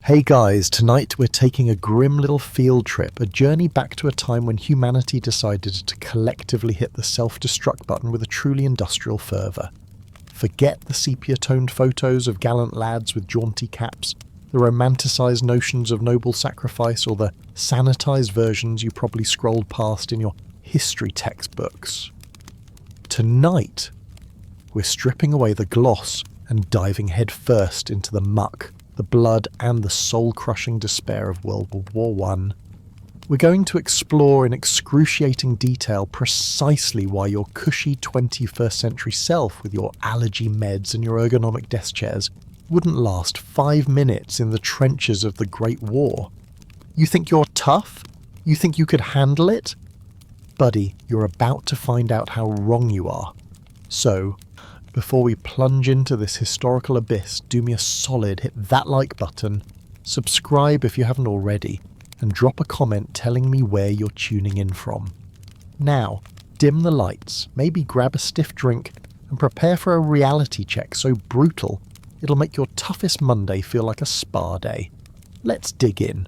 Hey guys, tonight we're taking a grim little field trip, a journey back to a time when humanity decided to collectively hit the self-destruct button with a truly industrial fervour. Forget the sepia-toned photos of gallant lads with jaunty caps, the romanticised notions of noble sacrifice, or the sanitised versions you probably scrolled past in your history textbooks. Tonight, we're stripping away the gloss and diving headfirst into the muck, the blood and the soul-crushing despair of World War I. We're going to explore in excruciating detail precisely why your cushy 21st century self with your allergy meds and your ergonomic desk chairs wouldn't last 5 minutes in the trenches of the Great War. You think you're tough? You think you could handle it? Buddy, you're about to find out how wrong you are. So, before we plunge into this historical abyss, do me a solid, hit that like button, subscribe if you haven't already, and drop a comment telling me where you're tuning in from. Now, dim the lights, maybe grab a stiff drink, and prepare for a reality check so brutal it'll make your toughest Monday feel like a spa day. Let's dig in.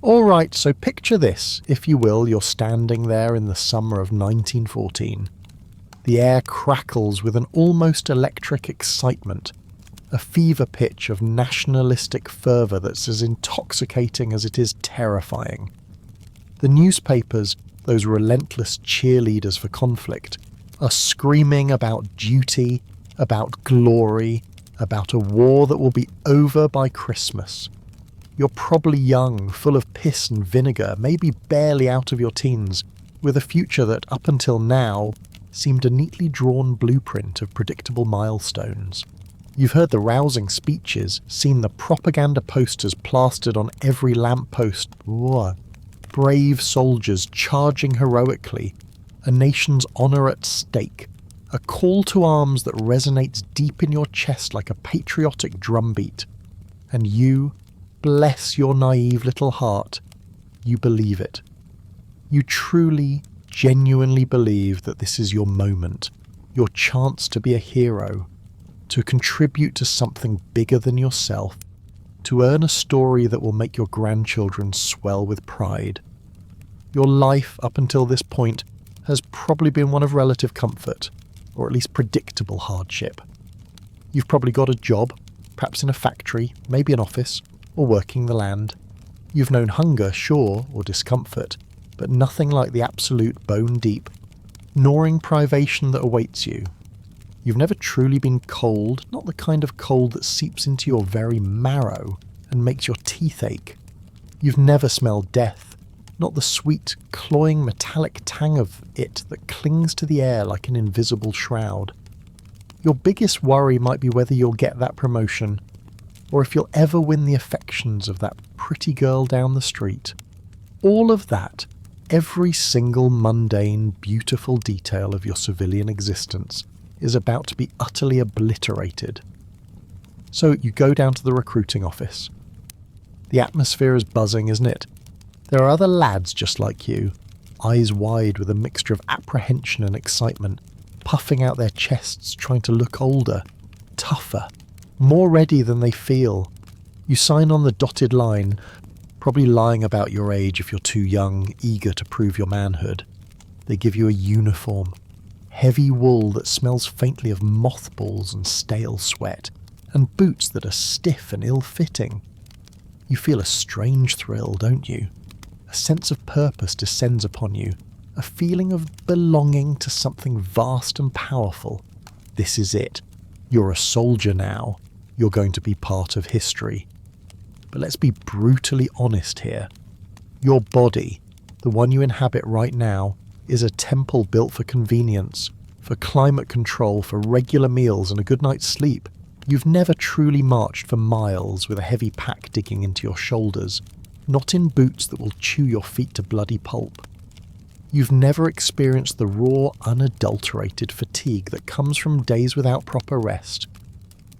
Alright, so picture this, if you will, you're standing there in the summer of 1914. The air crackles with an almost electric excitement, a fever pitch of nationalistic fervour that's as intoxicating as it is terrifying. The newspapers, those relentless cheerleaders for conflict, are screaming about duty, about glory, about a war that will be over by Christmas. You're probably young, full of piss and vinegar, maybe barely out of your teens, with a future that up until now seemed a neatly drawn blueprint of predictable milestones. You've heard the rousing speeches, seen the propaganda posters plastered on every lamppost. Brave soldiers charging heroically, a nation's honour at stake, a call to arms that resonates deep in your chest like a patriotic drumbeat. And you, bless your naive little heart, you believe it. You truly, genuinely believe that this is your moment, your chance to be a hero, to contribute to something bigger than yourself, to earn a story that will make your grandchildren swell with pride. Your life up until this point has probably been one of relative comfort, or at least predictable hardship. You've probably got a job, perhaps in a factory, maybe an office, or working the land. You've known hunger, sure, or discomfort, but nothing like the absolute bone-deep, gnawing privation that awaits you. You've never truly been cold, not the kind of cold that seeps into your very marrow and makes your teeth ache. You've never smelled death, not the sweet, cloying metallic tang of it that clings to the air like an invisible shroud. Your biggest worry might be whether you'll get that promotion, or if you'll ever win the affections of that pretty girl down the street. All of that, every single mundane, beautiful detail of your civilian existence is about to be utterly obliterated. So you go down to the recruiting office. The atmosphere is buzzing, isn't it? There are other lads just like you, eyes wide with a mixture of apprehension and excitement, puffing out their chests trying to look older, tougher, more ready than they feel. You sign on the dotted line, probably lying about your age if you're too young, eager to prove your manhood. They give you a uniform, heavy wool that smells faintly of mothballs and stale sweat, and boots that are stiff and ill-fitting. You feel a strange thrill, don't you? A sense of purpose descends upon you, a feeling of belonging to something vast and powerful. This is it. You're a soldier now. You're going to be part of history. But let's be brutally honest here. Your body, the one you inhabit right now, is a temple built for convenience, for climate control, for regular meals and a good night's sleep. You've never truly marched for miles with a heavy pack digging into your shoulders, not in boots that will chew your feet to bloody pulp. You've never experienced the raw, unadulterated fatigue that comes from days without proper rest,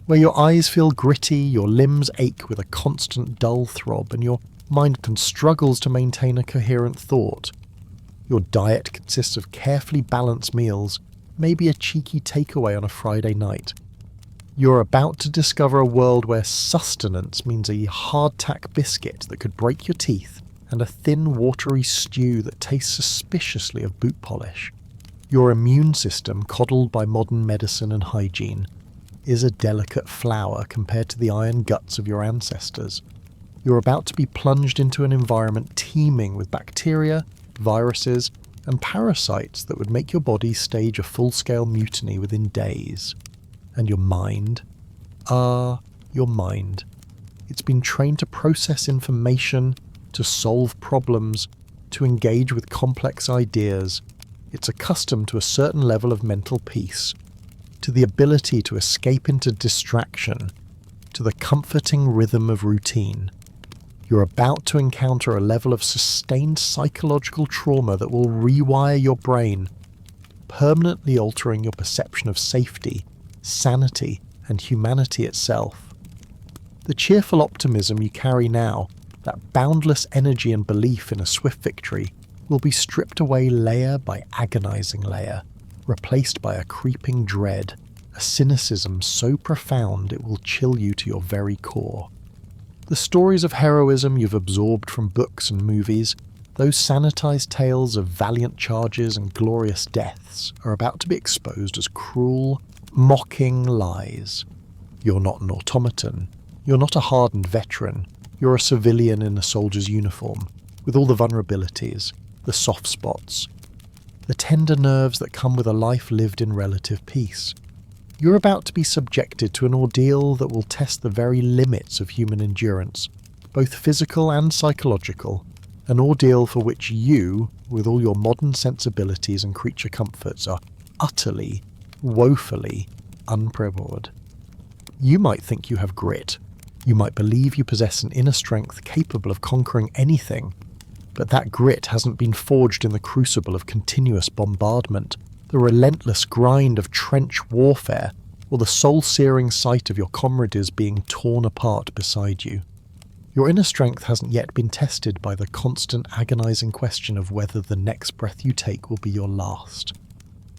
where your eyes feel gritty, your limbs ache with a constant dull throb, and your mind struggles to maintain a coherent thought. Your diet consists of carefully balanced meals, maybe a cheeky takeaway on a Friday night. You're about to discover a world where sustenance means a hardtack biscuit that could break your teeth and a thin, watery stew that tastes suspiciously of boot polish. Your immune system, coddled by modern medicine and hygiene, is a delicate flower compared to the iron guts of your ancestors. You're about to be plunged into an environment teeming with bacteria, viruses, and parasites that would make your body stage a full-scale mutiny within days. And your mind? Your mind. It's been trained to process information, to solve problems, to engage with complex ideas. It's accustomed to a certain level of mental peace, to the ability to escape into distraction, to the comforting rhythm of routine. You're about to encounter a level of sustained psychological trauma that will rewire your brain, permanently altering your perception of safety, sanity, and humanity itself. The cheerful optimism you carry now, that boundless energy and belief in a swift victory, will be stripped away layer by agonizing layer, replaced by a creeping dread, a cynicism so profound it will chill you to your very core. The stories of heroism you've absorbed from books and movies, those sanitized tales of valiant charges and glorious deaths, are about to be exposed as cruel, mocking lies. You're not an automaton. You're not a hardened veteran. You're a civilian in a soldier's uniform, with all the vulnerabilities, the soft spots, the tender nerves that come with a life lived in relative peace. You're about to be subjected to an ordeal that will test the very limits of human endurance, both physical and psychological, an ordeal for which you, with all your modern sensibilities and creature comforts, are utterly, woefully unprepared. You might think you have grit. You might believe you possess an inner strength capable of conquering anything, but that grit hasn't been forged in the crucible of continuous bombardment, the relentless grind of trench warfare, or the soul-searing sight of your comrades being torn apart beside you. Your inner strength hasn't yet been tested by the constant agonizing question of whether the next breath you take will be your last.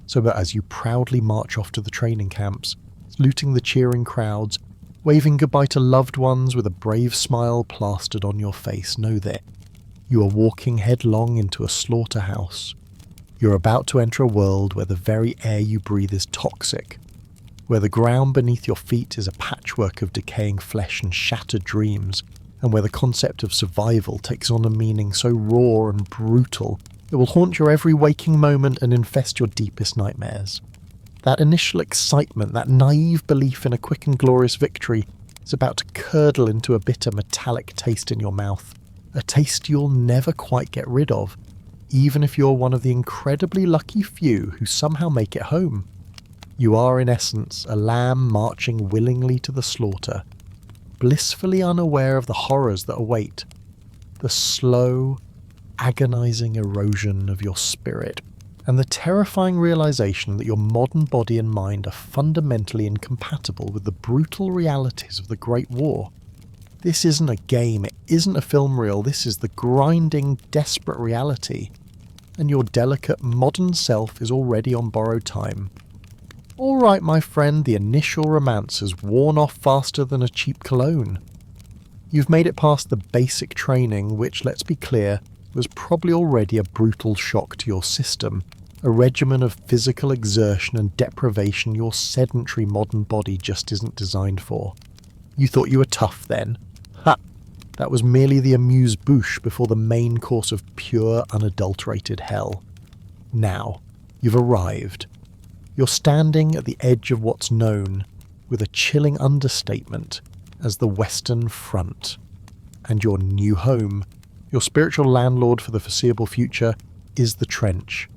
So that as you proudly march off to the training camps, saluting the cheering crowds, waving goodbye to loved ones with a brave smile plastered on your face, know that you are walking headlong into a slaughterhouse. You're about to enter a world where the very air you breathe is toxic, where the ground beneath your feet is a patchwork of decaying flesh and shattered dreams, and where the concept of survival takes on a meaning so raw and brutal it will haunt your every waking moment and infest your deepest nightmares. That initial excitement, that naive belief in a quick and glorious victory, is about to curdle into a bitter metallic taste in your mouth, a taste you'll never quite get rid of, even if you're one of the incredibly lucky few who somehow make it home. You are, in essence, a lamb marching willingly to the slaughter, blissfully unaware of the horrors that await, the slow, agonizing erosion of your spirit, and the terrifying realization that your modern body and mind are fundamentally incompatible with the brutal realities of the Great War. This isn't a game, it isn't a film reel, this is the grinding, desperate reality, and your delicate modern self is already on borrowed time. All right, my friend, the initial romance has worn off faster than a cheap cologne. You've made it past the basic training, which, let's be clear, was probably already a brutal shock to your system, a regimen of physical exertion and deprivation your sedentary modern body just isn't designed for. You thought you were tough then? Ha! That was merely the amuse-bouche before the main course of pure, unadulterated hell. Now, you've arrived. You're standing at the edge of what's known, with a chilling understatement, as the Western Front. And your new home, your spiritual landlord for the foreseeable future, is the trench.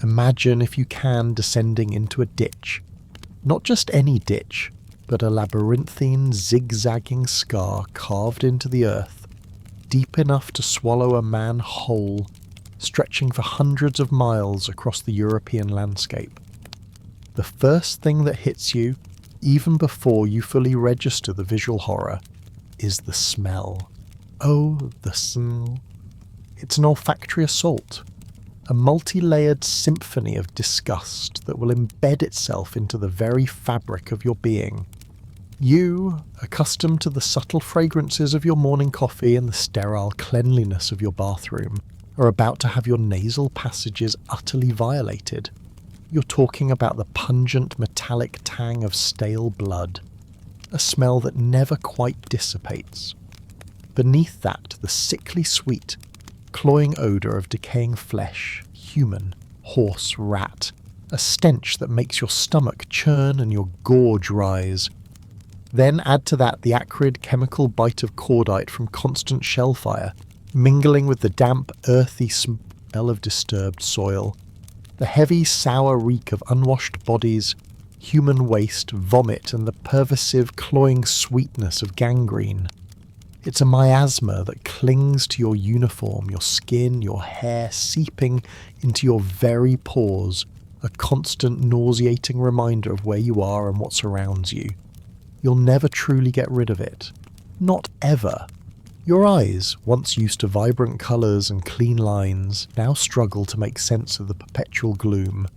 Imagine, if you can, descending into a ditch. Not just any ditch, but a labyrinthine, zigzagging scar carved into the earth, deep enough to swallow a man whole, stretching for hundreds of miles across the European landscape. The first thing that hits you, even before you fully register the visual horror, is the smell. Oh, the smell. It's an olfactory assault, a multi-layered symphony of disgust that will embed itself into the very fabric of your being. You, accustomed to the subtle fragrances of your morning coffee and the sterile cleanliness of your bathroom, are about to have your nasal passages utterly violated. You're talking about the pungent metallic tang of stale blood, a smell that never quite dissipates. Beneath that, the sickly sweet, cloying odour of decaying flesh, human, horse, rat, a stench that makes your stomach churn and your gorge rise. Then add to that the acrid chemical bite of cordite from constant shellfire, mingling with the damp, earthy smell of disturbed soil, the heavy, sour reek of unwashed bodies, human waste, vomit, and the pervasive, cloying sweetness of gangrene. It's a miasma that clings to your uniform, your skin, your hair, seeping into your very pores, a constant nauseating reminder of where you are and what surrounds you. You'll never truly get rid of it. Not ever. Your eyes, once used to vibrant colours and clean lines, now struggle to make sense of the perpetual gloom.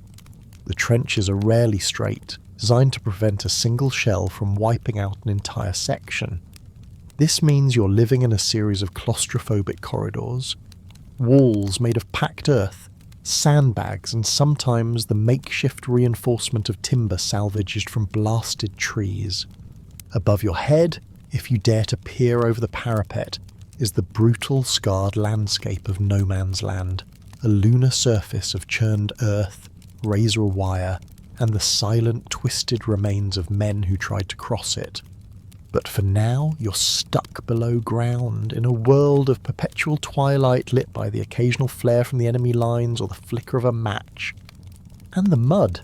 The trenches are rarely straight, designed to prevent a single shell from wiping out an entire section. This means you're living in a series of claustrophobic corridors, walls made of packed earth, sandbags, and sometimes the makeshift reinforcement of timber salvaged from blasted trees. Above your head, if you dare to peer over the parapet, is the brutal, scarred landscape of no man's land, a lunar surface of churned earth, razor wire, and the silent, twisted remains of men who tried to cross it. But for now, you're stuck below ground in a world of perpetual twilight lit by the occasional flare from the enemy lines or the flicker of a match. And the mud.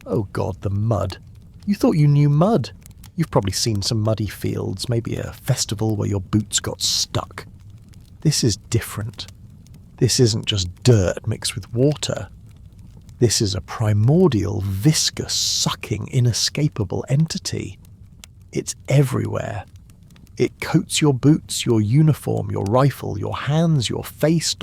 Oh God, the mud. You thought you knew mud. You've probably seen some muddy fields, maybe a festival where your boots got stuck. This is different. This isn't just dirt mixed with water. This is a primordial, viscous, sucking, inescapable entity. It's everywhere. It coats your boots, your uniform, your rifle, your hands, your face.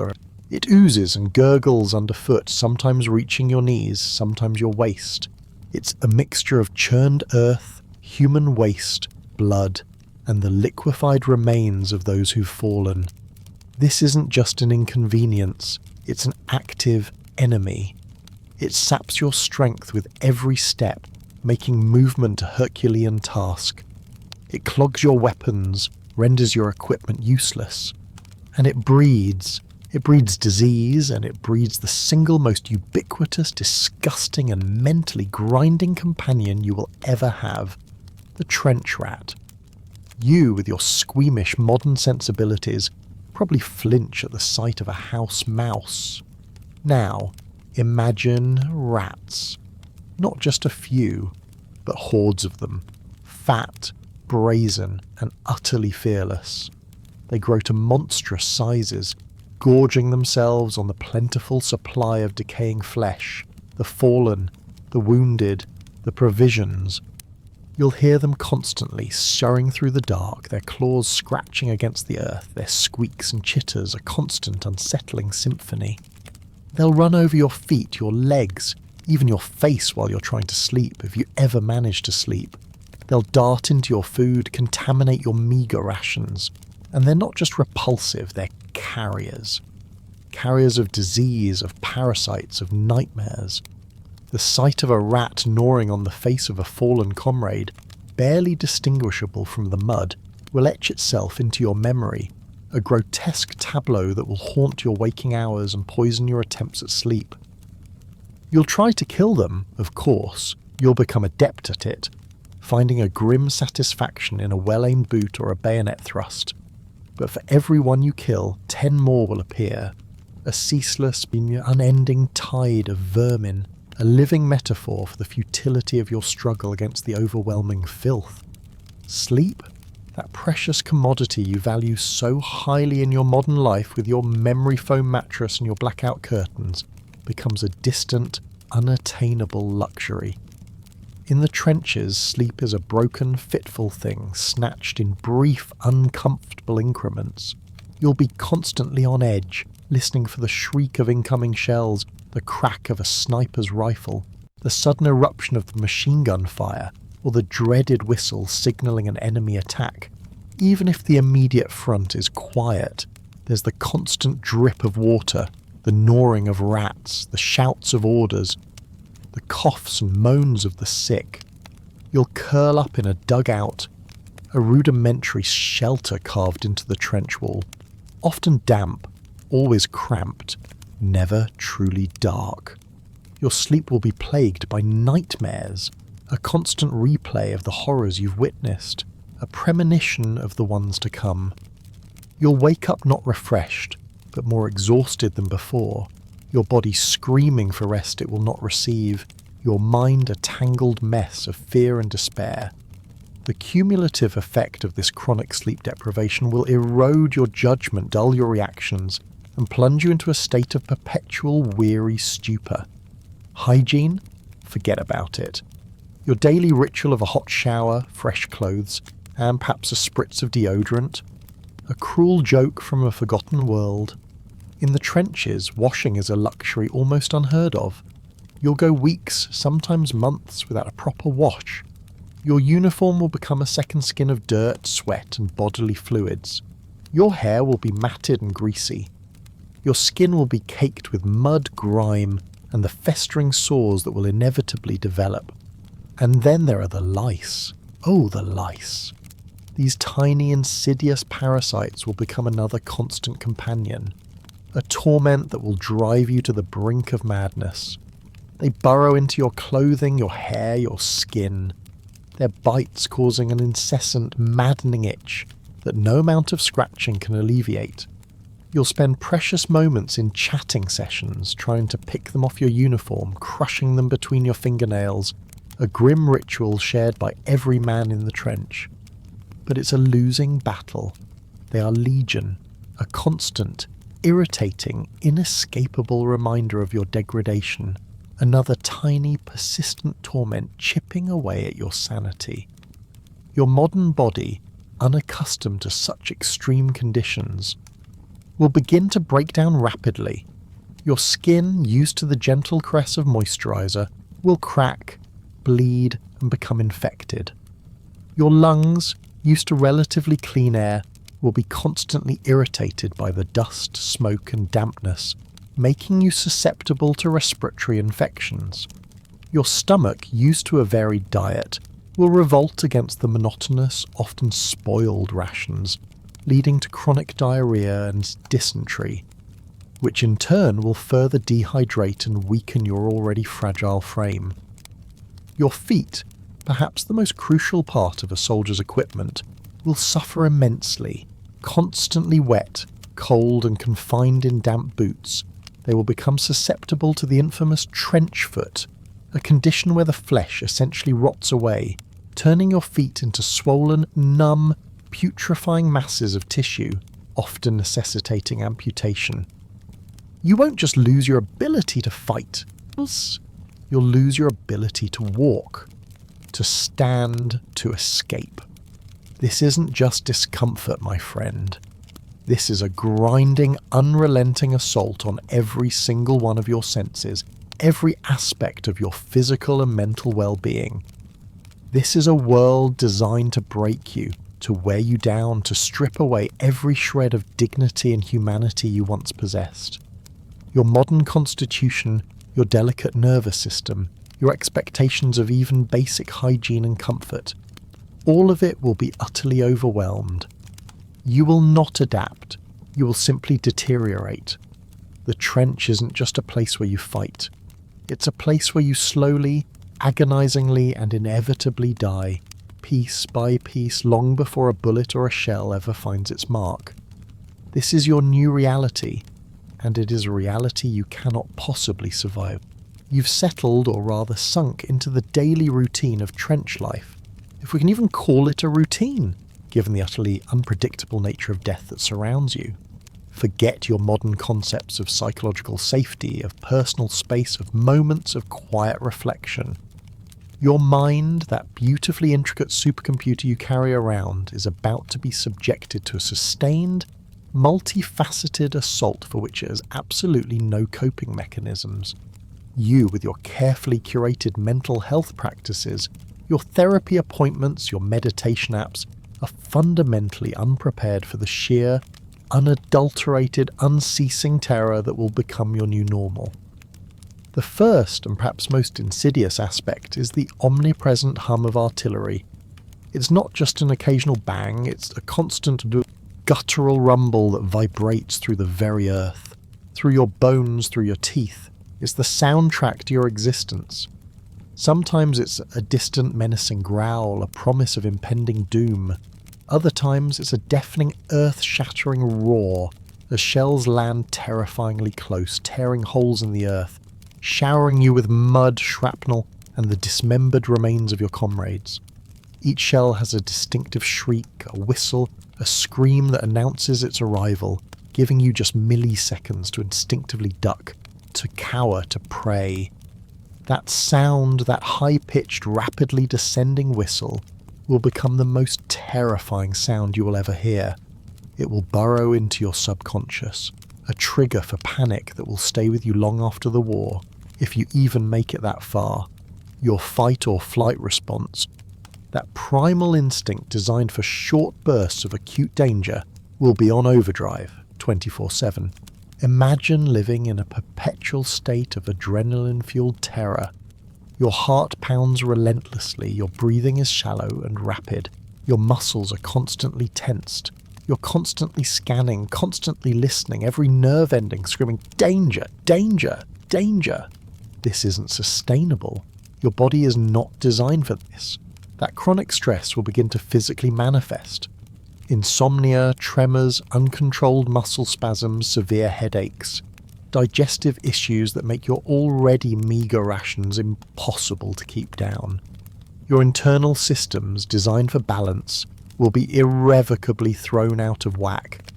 It oozes and gurgles underfoot, sometimes reaching your knees, sometimes your waist. It's a mixture of churned earth, human waste, blood, and the liquefied remains of those who've fallen. This isn't just an inconvenience, it's an active enemy. It saps your strength with every step, making movement a Herculean task. It clogs your weapons, renders your equipment useless. And it breeds. It breeds disease, and it breeds the single most ubiquitous, disgusting, and mentally grinding companion you will ever have. The trench rat. You, with your squeamish modern sensibilities, probably flinch at the sight of a house mouse. Now, imagine rats. Not just a few, but hordes of them. Fat, brazen, and utterly fearless. They grow to monstrous sizes, gorging themselves on the plentiful supply of decaying flesh, the fallen, the wounded, the provisions. You'll hear them constantly scurrying through the dark, their claws scratching against the earth, their squeaks and chitters a constant unsettling symphony. They'll run over your feet, your legs, even your face while you're trying to sleep, if you ever manage to sleep. They'll dart into your food, contaminate your meagre rations. And they're not just repulsive, they're carriers. Carriers of disease, of parasites, of nightmares. The sight of a rat gnawing on the face of a fallen comrade, barely distinguishable from the mud, will etch itself into your memory, a grotesque tableau that will haunt your waking hours and poison your attempts at sleep. You'll try to kill them, of course. You'll become adept at it, finding a grim satisfaction in a well-aimed boot or a bayonet thrust. But for every one you kill, 10 more will appear. A ceaseless, unending tide of vermin, a living metaphor for the futility of your struggle against the overwhelming filth. Sleep? That precious commodity you value so highly in your modern life with your memory foam mattress and your blackout curtains, becomes a distant, unattainable luxury. In the trenches, sleep is a broken, fitful thing, snatched in brief, uncomfortable increments. You'll be constantly on edge, listening for the shriek of incoming shells, the crack of a sniper's rifle, the sudden eruption of the machine gun fire, or the dreaded whistle signalling an enemy attack. Even if the immediate front is quiet, there's the constant drip of water, the gnawing of rats, the shouts of orders, the coughs and moans of the sick. You'll curl up in a dugout, a rudimentary shelter carved into the trench wall, often damp, always cramped, never truly dark. Your sleep will be plagued by nightmares, a constant replay of the horrors you've witnessed, a premonition of the ones to come. You'll wake up not refreshed, but more exhausted than before, your body screaming for rest it will not receive, your mind a tangled mess of fear and despair. The cumulative effect of this chronic sleep deprivation will erode your judgment, dull your reactions, and plunge you into a state of perpetual weary stupor. Hygiene? Forget about it. Your daily ritual of a hot shower, fresh clothes, and perhaps a spritz of deodorant? A cruel joke from a forgotten world. In the trenches, washing is a luxury almost unheard of. You'll go weeks, sometimes months, without a proper wash. Your uniform will become a second skin of dirt, sweat, and bodily fluids. Your hair will be matted and greasy. Your skin will be caked with mud, grime, and the festering sores that will inevitably develop. And then there are the lice. Oh, the lice. These tiny, insidious parasites will become another constant companion, a torment that will drive you to the brink of madness. They burrow into your clothing, your hair, your skin, their bites causing an incessant, maddening itch that no amount of scratching can alleviate. You'll spend precious moments in chatting sessions trying to pick them off your uniform, crushing them between your fingernails, a grim ritual shared by every man in the trench. But it's a losing battle. They are legion, a constant, irritating, inescapable reminder of your degradation, another tiny, persistent torment chipping away at your sanity. Your modern body, unaccustomed to such extreme conditions, will begin to break down rapidly. Your skin, used to the gentle caress of moisturizer, will crack, bleed, and become infected. Your lungs, used to relatively clean air, will be constantly irritated by the dust, smoke, and dampness, making you susceptible to respiratory infections. Your stomach, used to a varied diet, will revolt against the monotonous, often spoiled rations, leading to chronic diarrhea and dysentery, which in turn will further dehydrate and weaken your already fragile frame. Your feet, perhaps the most crucial part of a soldier's equipment, will suffer immensely. Constantly wet, cold, and confined in damp boots, they will become susceptible to the infamous trench foot, a condition where the flesh essentially rots away, turning your feet into swollen, numb, putrefying masses of tissue, often necessitating amputation. You won't just lose your ability to fight, you'll lose your ability to walk, to stand, to escape. This isn't just discomfort, my friend. This is a grinding, unrelenting assault on every single one of your senses, every aspect of your physical and mental well-being. This is a world designed to break you, to wear you down, to strip away every shred of dignity and humanity you once possessed. Your modern constitution, your delicate nervous system, your expectations of even basic hygiene and comfort, all of it will be utterly overwhelmed. You will not adapt. You will simply deteriorate. The trench isn't just a place where you fight. It's a place where you slowly, agonizingly, and inevitably die, piece by piece, long before a bullet or a shell ever finds its mark. This is your new reality, and it is a reality you cannot possibly survive. You've settled, or rather sunk, into the daily routine of trench life, if we can even call it a routine, given the utterly unpredictable nature of death that surrounds you. Forget your modern concepts of psychological safety, of personal space, of moments of quiet reflection. Your mind, that beautifully intricate supercomputer you carry around, is about to be subjected to a sustained, multifaceted assault for which it has absolutely no coping mechanisms. You, with your carefully curated mental health practices, Your therapy appointments, your meditation apps are fundamentally unprepared for the sheer, unadulterated, unceasing terror that will become your new normal. The first and perhaps most insidious aspect is the omnipresent hum of artillery. It's not just an occasional bang, it's a constant guttural rumble that vibrates through the very earth, through your bones, through your teeth. It's the soundtrack to your existence. Sometimes it's a distant menacing growl, a promise of impending doom. Other times it's a deafening earth-shattering roar as shells land terrifyingly close, tearing holes in the earth, showering you with mud, shrapnel, and the dismembered remains of your comrades. Each shell has a distinctive shriek, a whistle, a scream that announces its arrival, giving you just milliseconds to instinctively duck, to cower, to pray. That sound, that high-pitched, rapidly descending whistle, will become the most terrifying sound you will ever hear. It will burrow into your subconscious, a trigger for panic that will stay with you long after the war, if you even make it that far. Your fight or flight response, that primal instinct designed for short bursts of acute danger, will be on overdrive 24/7. Imagine living in a perpetual state of adrenaline-fueled terror. Your heart pounds relentlessly, your breathing is shallow and rapid, your muscles are constantly tensed, you're constantly scanning, constantly listening, every nerve ending screaming, "Danger! Danger! Danger!" This isn't sustainable. Your body is not designed for this. That chronic stress will begin to physically manifest. Insomnia, tremors, uncontrolled muscle spasms, severe headaches, digestive issues that make your already meagre rations impossible to keep down. Your internal systems, designed for balance, will be irrevocably thrown out of whack.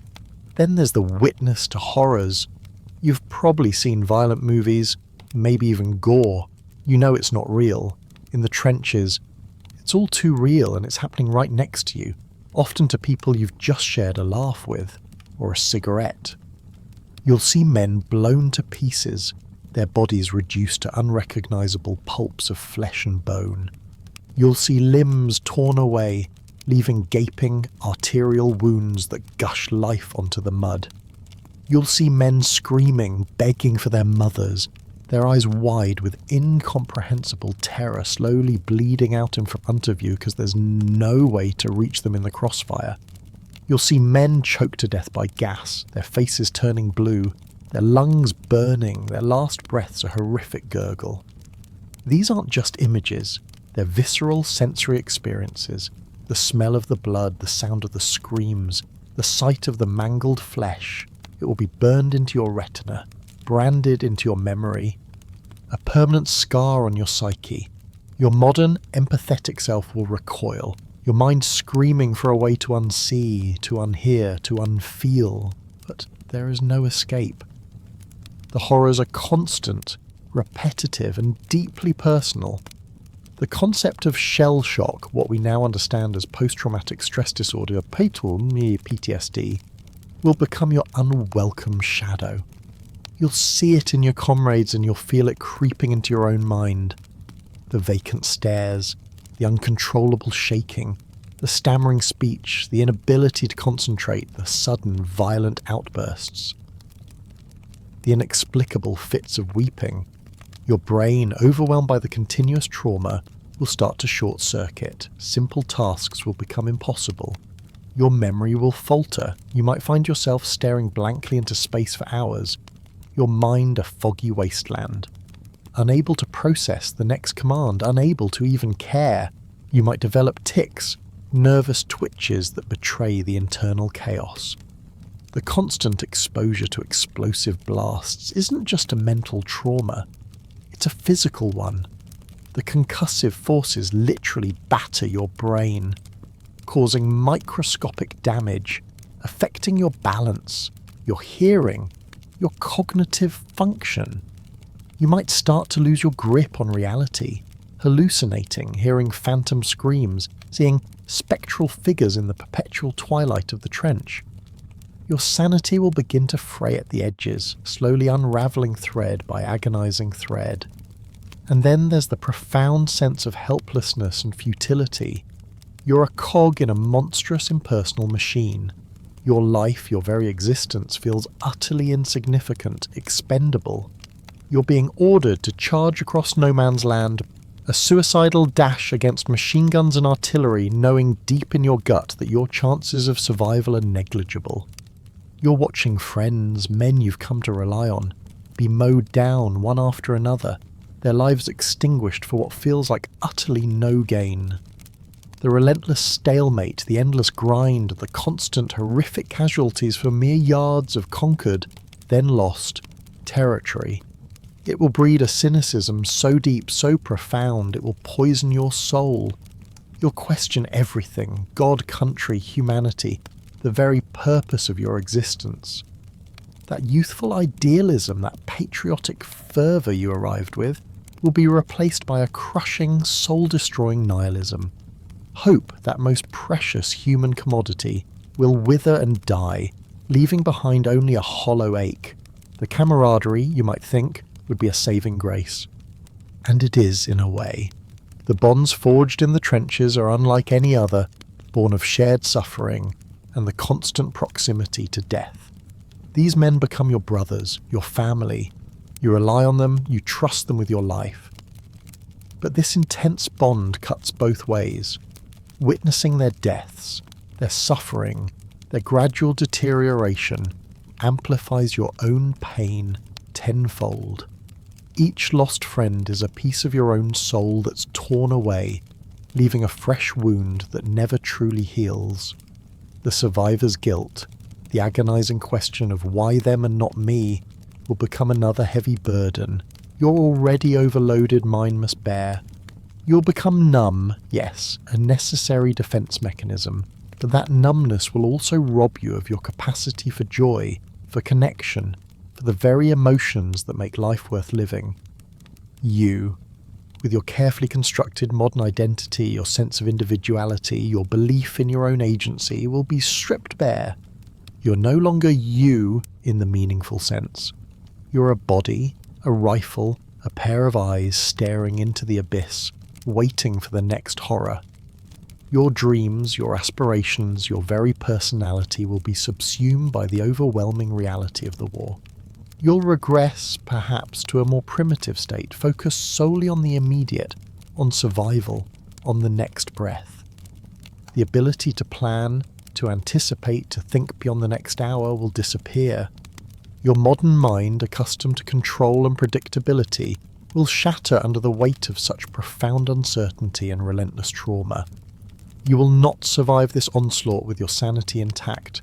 Then there's the witness to horrors. You've probably seen violent movies, maybe even gore. You know it's not real. In the trenches, it's all too real and it's happening right next to you, often to people you've just shared a laugh with, or a cigarette. You'll see men blown to pieces, their bodies reduced to unrecognizable pulps of flesh and bone. You'll see limbs torn away, leaving gaping, arterial wounds that gush life onto the mud. You'll see men screaming, begging for their mothers, their eyes wide with incomprehensible terror, slowly bleeding out in front of you because there's no way to reach them in the crossfire. You'll see men choked to death by gas, their faces turning blue, their lungs burning, their last breaths a horrific gurgle. These aren't just images, they're visceral sensory experiences. The smell of the blood, the sound of the screams, the sight of the mangled flesh. It will be burned into your retina, branded into your memory, a permanent scar on your psyche. Your modern, empathetic self will recoil, your mind screaming for a way to unsee, to unhear, to unfeel, but there is no escape. The horrors are constant, repetitive, and deeply personal. The concept of shell shock, what we now understand as post-traumatic stress disorder, PTSD, will become your unwelcome shadow. You'll see it in your comrades and you'll feel it creeping into your own mind. The vacant stares, the uncontrollable shaking, the stammering speech, the inability to concentrate, the sudden violent outbursts, the inexplicable fits of weeping. Your brain, overwhelmed by the continuous trauma, will start to short-circuit. Simple tasks will become impossible. Your memory will falter. You might find yourself staring blankly into space for hours, your mind a foggy wasteland. Unable to process the next command, unable to even care, you might develop tics, nervous twitches that betray the internal chaos. The constant exposure to explosive blasts isn't just a mental trauma, it's a physical one. The concussive forces literally batter your brain, causing microscopic damage, affecting your balance, your hearing, your cognitive function. You might start to lose your grip on reality, hallucinating, hearing phantom screams, seeing spectral figures in the perpetual twilight of the trench. Your sanity will begin to fray at the edges, slowly unravelling thread by agonizing thread. And then there's the profound sense of helplessness and futility. You're a cog in a monstrous impersonal machine. Your life, your very existence, feels utterly insignificant, expendable. You're being ordered to charge across no man's land, a suicidal dash against machine guns and artillery, knowing deep in your gut that your chances of survival are negligible. You're watching friends, men you've come to rely on, be mowed down one after another, their lives extinguished for what feels like utterly no gain. The relentless stalemate, the endless grind, the constant horrific casualties for mere yards of conquered, then lost, territory. It will breed a cynicism so deep, so profound, it will poison your soul. You'll question everything, God, country, humanity, the very purpose of your existence. That youthful idealism, that patriotic fervour you arrived with, will be replaced by a crushing, soul-destroying nihilism. Hope, that most precious human commodity, will wither and die, leaving behind only a hollow ache. The camaraderie, you might think, would be a saving grace. And it is, in a way. The bonds forged in the trenches are unlike any other, born of shared suffering and the constant proximity to death. These men become your brothers, your family. You rely on them, you trust them with your life. But this intense bond cuts both ways. Witnessing their deaths, their suffering, their gradual deterioration amplifies your own pain tenfold. Each lost friend is a piece of your own soul that's torn away, leaving a fresh wound that never truly heals. The survivor's guilt, the agonizing question of why them and not me, will become another heavy burden your already overloaded mind must bear. You'll become numb, yes, a necessary defense mechanism, but that numbness will also rob you of your capacity for joy, for connection, for the very emotions that make life worth living. You, with your carefully constructed modern identity, your sense of individuality, your belief in your own agency, will be stripped bare. You're no longer you in the meaningful sense. You're a body, a rifle, a pair of eyes staring into the abyss, waiting for the next horror. Your dreams, your aspirations, your very personality will be subsumed by the overwhelming reality of the war. You'll regress, perhaps, to a more primitive state, focused solely on the immediate, on survival, on the next breath. The ability to plan, to anticipate, to think beyond the next hour will disappear. Your modern mind, accustomed to control and predictability, will shatter under the weight of such profound uncertainty and relentless trauma. You will not survive this onslaught with your sanity intact.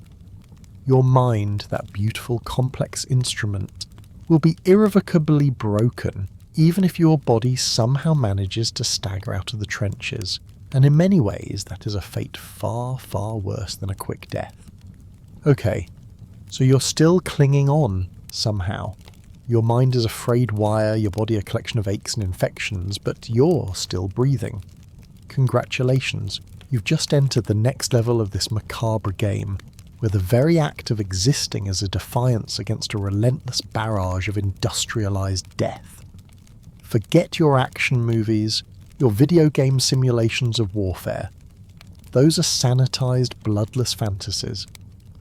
Your mind, that beautiful, complex instrument, will be irrevocably broken, even if your body somehow manages to stagger out of the trenches, and in many ways that is a fate far, far worse than a quick death. Okay, so you're still clinging on, somehow. Your mind is a frayed wire, your body a collection of aches and infections, but you're still breathing. Congratulations, you've just entered the next level of this macabre game, where the very act of existing is a defiance against a relentless barrage of industrialized death. Forget your action movies, your video game simulations of warfare. Those are sanitized, bloodless fantasies.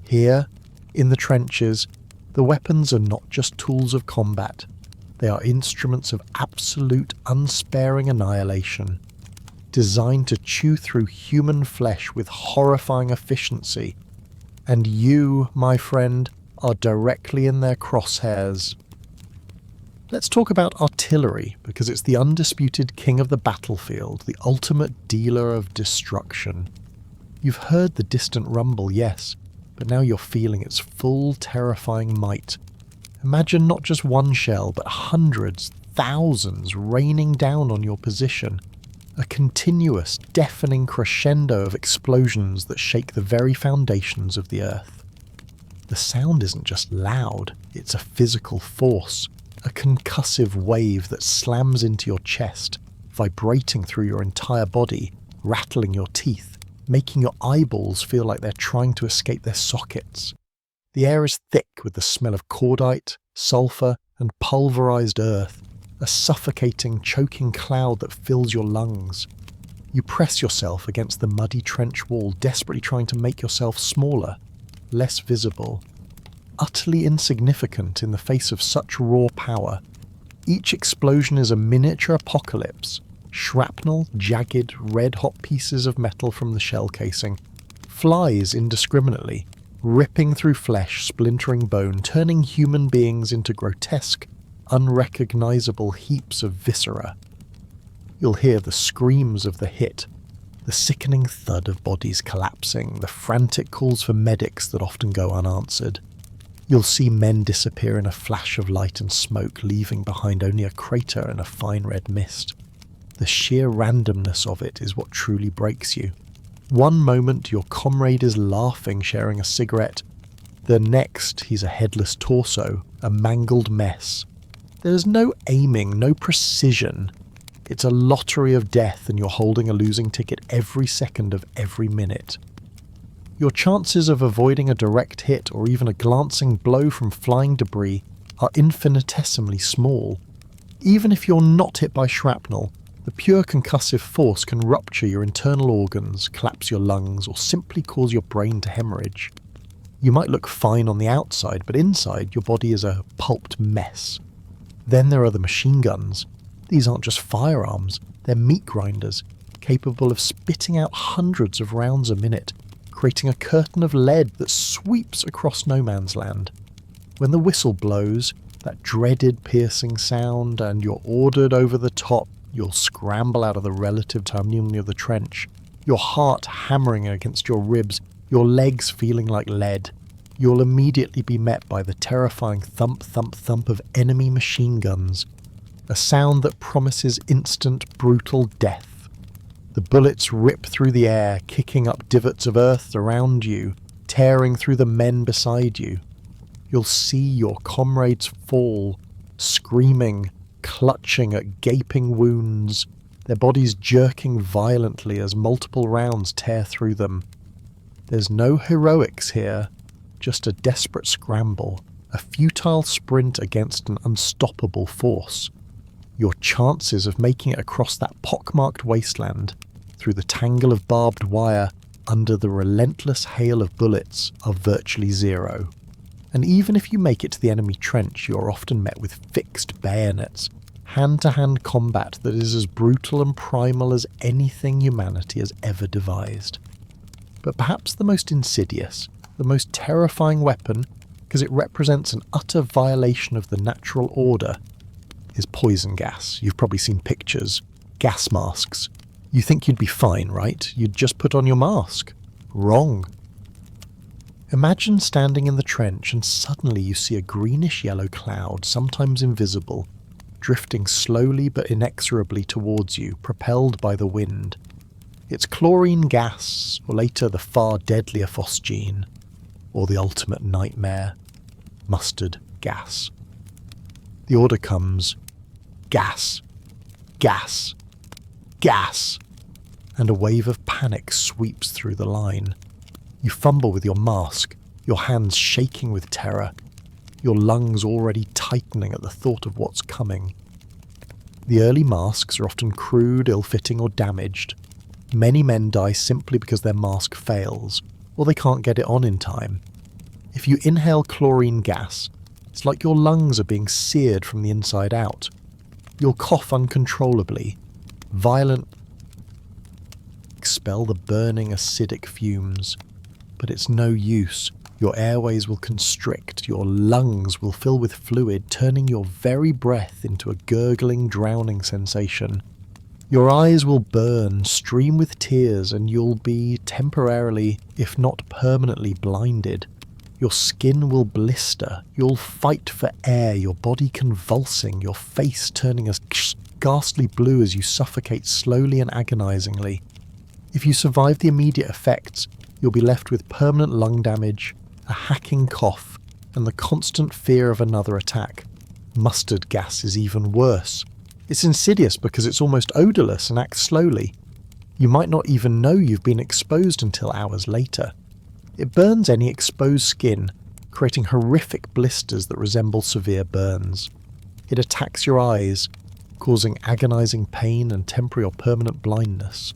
Here, in the trenches, the weapons are not just tools of combat. They are instruments of absolute, unsparing annihilation, designed to chew through human flesh with horrifying efficiency. And you, my friend, are directly in their crosshairs. Let's talk about artillery, because it's the undisputed king of the battlefield, the ultimate dealer of destruction. You've heard the distant rumble, yes, but now you're feeling its full, terrifying might. Imagine not just one shell, but hundreds, thousands raining down on your position. A continuous, deafening crescendo of explosions that shake the very foundations of the earth. The sound isn't just loud, it's a physical force, a concussive wave that slams into your chest, vibrating through your entire body, rattling your teeth, making your eyeballs feel like they're trying to escape their sockets. The air is thick with the smell of cordite, sulfur, and pulverized earth, a suffocating, choking cloud that fills your lungs. You press yourself against the muddy trench wall, desperately trying to make yourself smaller, less visible. Utterly insignificant in the face of such raw power, each explosion is a miniature apocalypse. Shrapnel, jagged, red-hot pieces of metal from the shell casing, flies indiscriminately, ripping through flesh, splintering bone, turning human beings into grotesque, unrecognizable heaps of viscera. You'll hear the screams of the hit, the sickening thud of bodies collapsing, the frantic calls for medics that often go unanswered. You'll see men disappear in a flash of light and smoke, leaving behind only a crater and a fine red mist. The sheer randomness of it is what truly breaks you. One moment your comrade is laughing, sharing a cigarette. The next he's a headless torso, a mangled mess. There's no aiming, no precision. It's a lottery of death, and you're holding a losing ticket every second of every minute. Your chances of avoiding a direct hit or even a glancing blow from flying debris are infinitesimally small. Even if you're not hit by shrapnel, the pure concussive force can rupture your internal organs, collapse your lungs, or simply cause your brain to hemorrhage. You might look fine on the outside, but inside your body is a pulped mess. Then there are the machine guns. These aren't just firearms, they're meat grinders, capable of spitting out hundreds of rounds a minute, creating a curtain of lead that sweeps across no man's land. When the whistle blows, that dreaded piercing sound, and you're ordered over the top, you'll scramble out of the relative timing of the trench, your heart hammering against your ribs, your legs feeling like lead. You'll immediately be met by the terrifying thump, thump, thump of enemy machine guns, a sound that promises instant, brutal death. The bullets rip through the air, kicking up divots of earth around you, tearing through the men beside you. You'll see your comrades fall, screaming, clutching at gaping wounds, their bodies jerking violently as multiple rounds tear through them. There's no heroics here, just a desperate scramble, a futile sprint against an unstoppable force. Your chances of making it across that pockmarked wasteland, through the tangle of barbed wire, under the relentless hail of bullets, are virtually zero. And even if you make it to the enemy trench, you're often met with fixed bayonets, hand-to-hand combat that is as brutal and primal as anything humanity has ever devised. But perhaps the most insidious, the most terrifying weapon, because it represents an utter violation of the natural order, is poison gas. You've probably seen pictures. Gas masks. You think you'd be fine, right? You'd just put on your mask. Wrong. Imagine standing in the trench and suddenly you see a greenish-yellow cloud, sometimes invisible, drifting slowly but inexorably towards you, propelled by the wind. It's chlorine gas, or later the far deadlier phosgene, or the ultimate nightmare, mustard gas. The order comes, gas, gas, gas, and a wave of panic sweeps through the line. You fumble with your mask, your hands shaking with terror, your lungs already tightening at the thought of what's coming. The early masks are often crude, ill-fitting, or damaged. Many men die simply because their mask fails, or they can't get it on in time. If you inhale chlorine gas, it's like your lungs are being seared from the inside out. You'll cough uncontrollably, violent, expel the burning acidic fumes. But it's no use. Your airways will constrict, your lungs will fill with fluid, turning your very breath into a gurgling, drowning sensation. Your eyes will burn, stream with tears, and you'll be temporarily, if not permanently, blinded. Your skin will blister, you'll fight for air, your body convulsing, your face turning as ghastly blue as you suffocate slowly and agonizingly. If you survive the immediate effects, you'll be left with permanent lung damage, a hacking cough, and the constant fear of another attack. Mustard gas is even worse. It's insidious because it's almost odorless and acts slowly. You might not even know you've been exposed until hours later. It burns any exposed skin, creating horrific blisters that resemble severe burns. It attacks your eyes, causing agonizing pain and temporary or permanent blindness.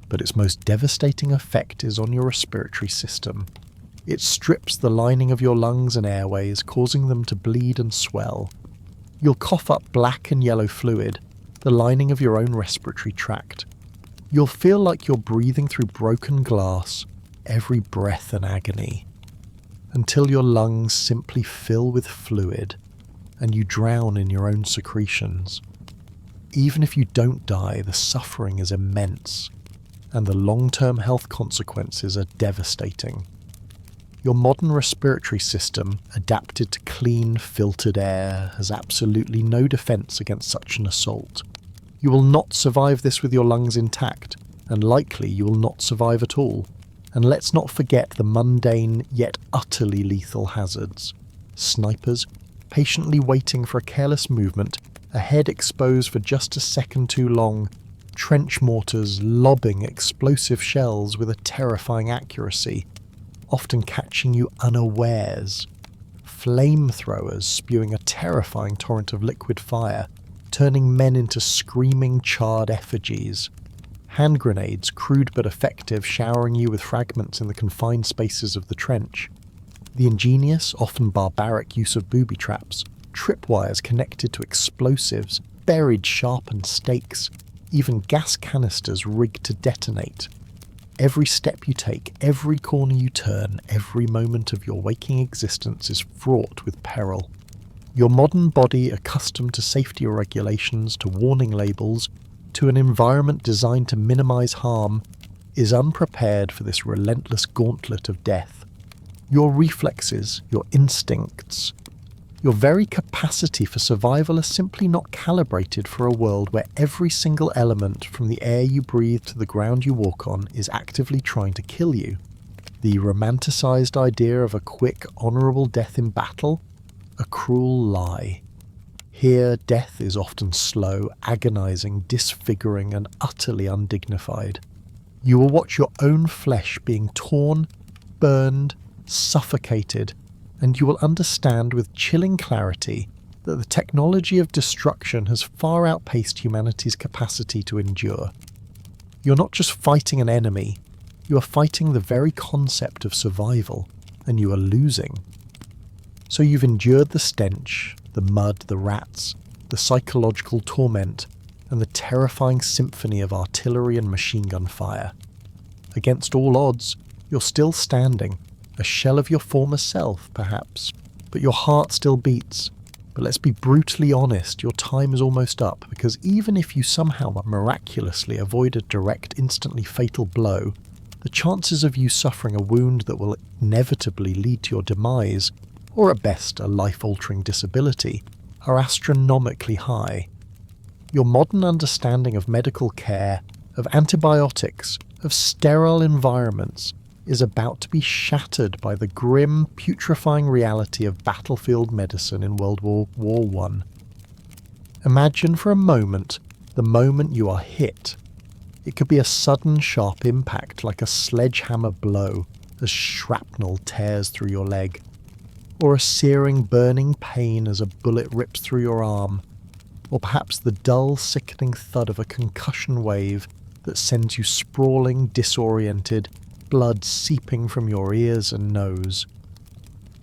But its most devastating effect is on your respiratory system. It strips the lining of your lungs and airways, causing them to bleed and swell. You'll cough up black and yellow fluid, the lining of your own respiratory tract. You'll feel like you're breathing through broken glass, every breath an agony, until your lungs simply fill with fluid and you drown in your own secretions. Even if you don't die, the suffering is immense, and the long-term health consequences are devastating. Your modern respiratory system, adapted to clean, filtered air, has absolutely no defense against such an assault. You will not survive this with your lungs intact, and likely you will not survive at all. And let's not forget the mundane yet utterly lethal hazards. Snipers, patiently waiting for a careless movement, a head exposed for just a second too long, trench mortars lobbing explosive shells with a terrifying accuracy, often catching you unawares, flamethrowers spewing a terrifying torrent of liquid fire, turning men into screaming charred effigies, hand grenades, crude but effective, showering you with fragments in the confined spaces of the trench, the ingenious, often barbaric use of booby traps, tripwires connected to explosives, buried sharpened stakes, even gas canisters rigged to detonate. Every step you take, every corner you turn, every moment of your waking existence is fraught with peril. Your modern body, accustomed to safety regulations, to warning labels, to an environment designed to minimize harm, is unprepared for this relentless gauntlet of death. Your reflexes, your instincts, your very capacity for survival are simply not calibrated for a world where every single element, from the air you breathe to the ground you walk on, is actively trying to kill you. The romanticized idea of a quick, honorable death in battle? A cruel lie. Here, death is often slow, agonizing, disfiguring, and utterly undignified. You will watch your own flesh being torn, burned, suffocated, and you will understand with chilling clarity that the technology of destruction has far outpaced humanity's capacity to endure. You're not just fighting an enemy, you are fighting the very concept of survival, and you are losing. So you've endured the stench, the mud, the rats, the psychological torment, and the terrifying symphony of artillery and machine gun fire. Against all odds, you're still standing, a shell of your former self, perhaps, but your heart still beats. But let's be brutally honest, your time is almost up, because even if you somehow miraculously avoid a direct, instantly fatal blow, the chances of you suffering a wound that will inevitably lead to your demise, or at best a life-altering disability, are astronomically high. Your modern understanding of medical care, of antibiotics, of sterile environments, is about to be shattered by the grim, putrefying reality of battlefield medicine in World War I. Imagine for a moment the moment you are hit. It could be a sudden, sharp impact like a sledgehammer blow as shrapnel tears through your leg, or a searing, burning pain as a bullet rips through your arm, or perhaps the dull, sickening thud of a concussion wave that sends you sprawling, disoriented, blood seeping from your ears and nose.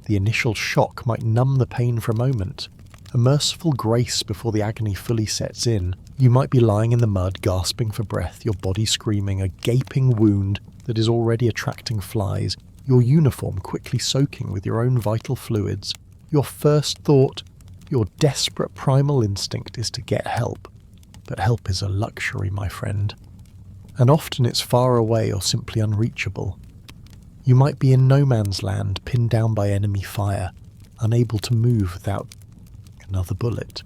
The initial shock might numb the pain for a moment, a merciful grace before the agony fully sets in. You might be lying in the mud, gasping for breath, your body screaming, a gaping wound that is already attracting flies, your uniform quickly soaking with your own vital fluids. Your first thought, your desperate primal instinct, is to get help. But help is a luxury, my friend. And often it's far away or simply unreachable. You might be in no man's land, pinned down by enemy fire, unable to move without another bullet.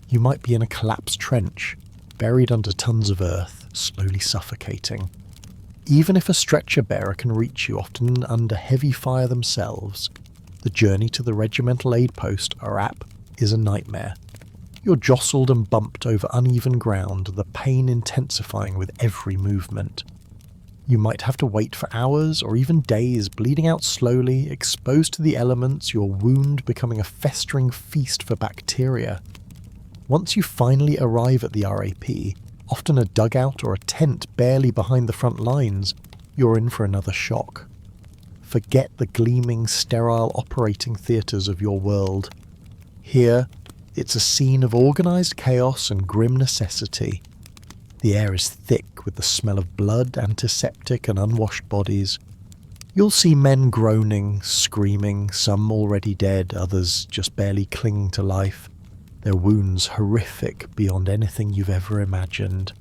You might be in a collapsed trench, buried under tons of earth, slowly suffocating. Even if a stretcher bearer can reach you, often under heavy fire themselves, the journey to the regimental aid post, RAP, is a nightmare. You're jostled and bumped over uneven ground, the pain intensifying with every movement. You might have to wait for hours or even days, bleeding out slowly, exposed to the elements, your wound becoming a festering feast for bacteria. Once you finally arrive at the RAP, often a dugout or a tent barely behind the front lines, you're in for another shock. Forget the gleaming, sterile operating theatres of your world. Here, it's a scene of organised chaos and grim necessity. The air is thick with the smell of blood, antiseptic and unwashed bodies. You'll see men groaning, screaming, some already dead, others just barely clinging to life. Their wounds horrific beyond anything you've ever imagined.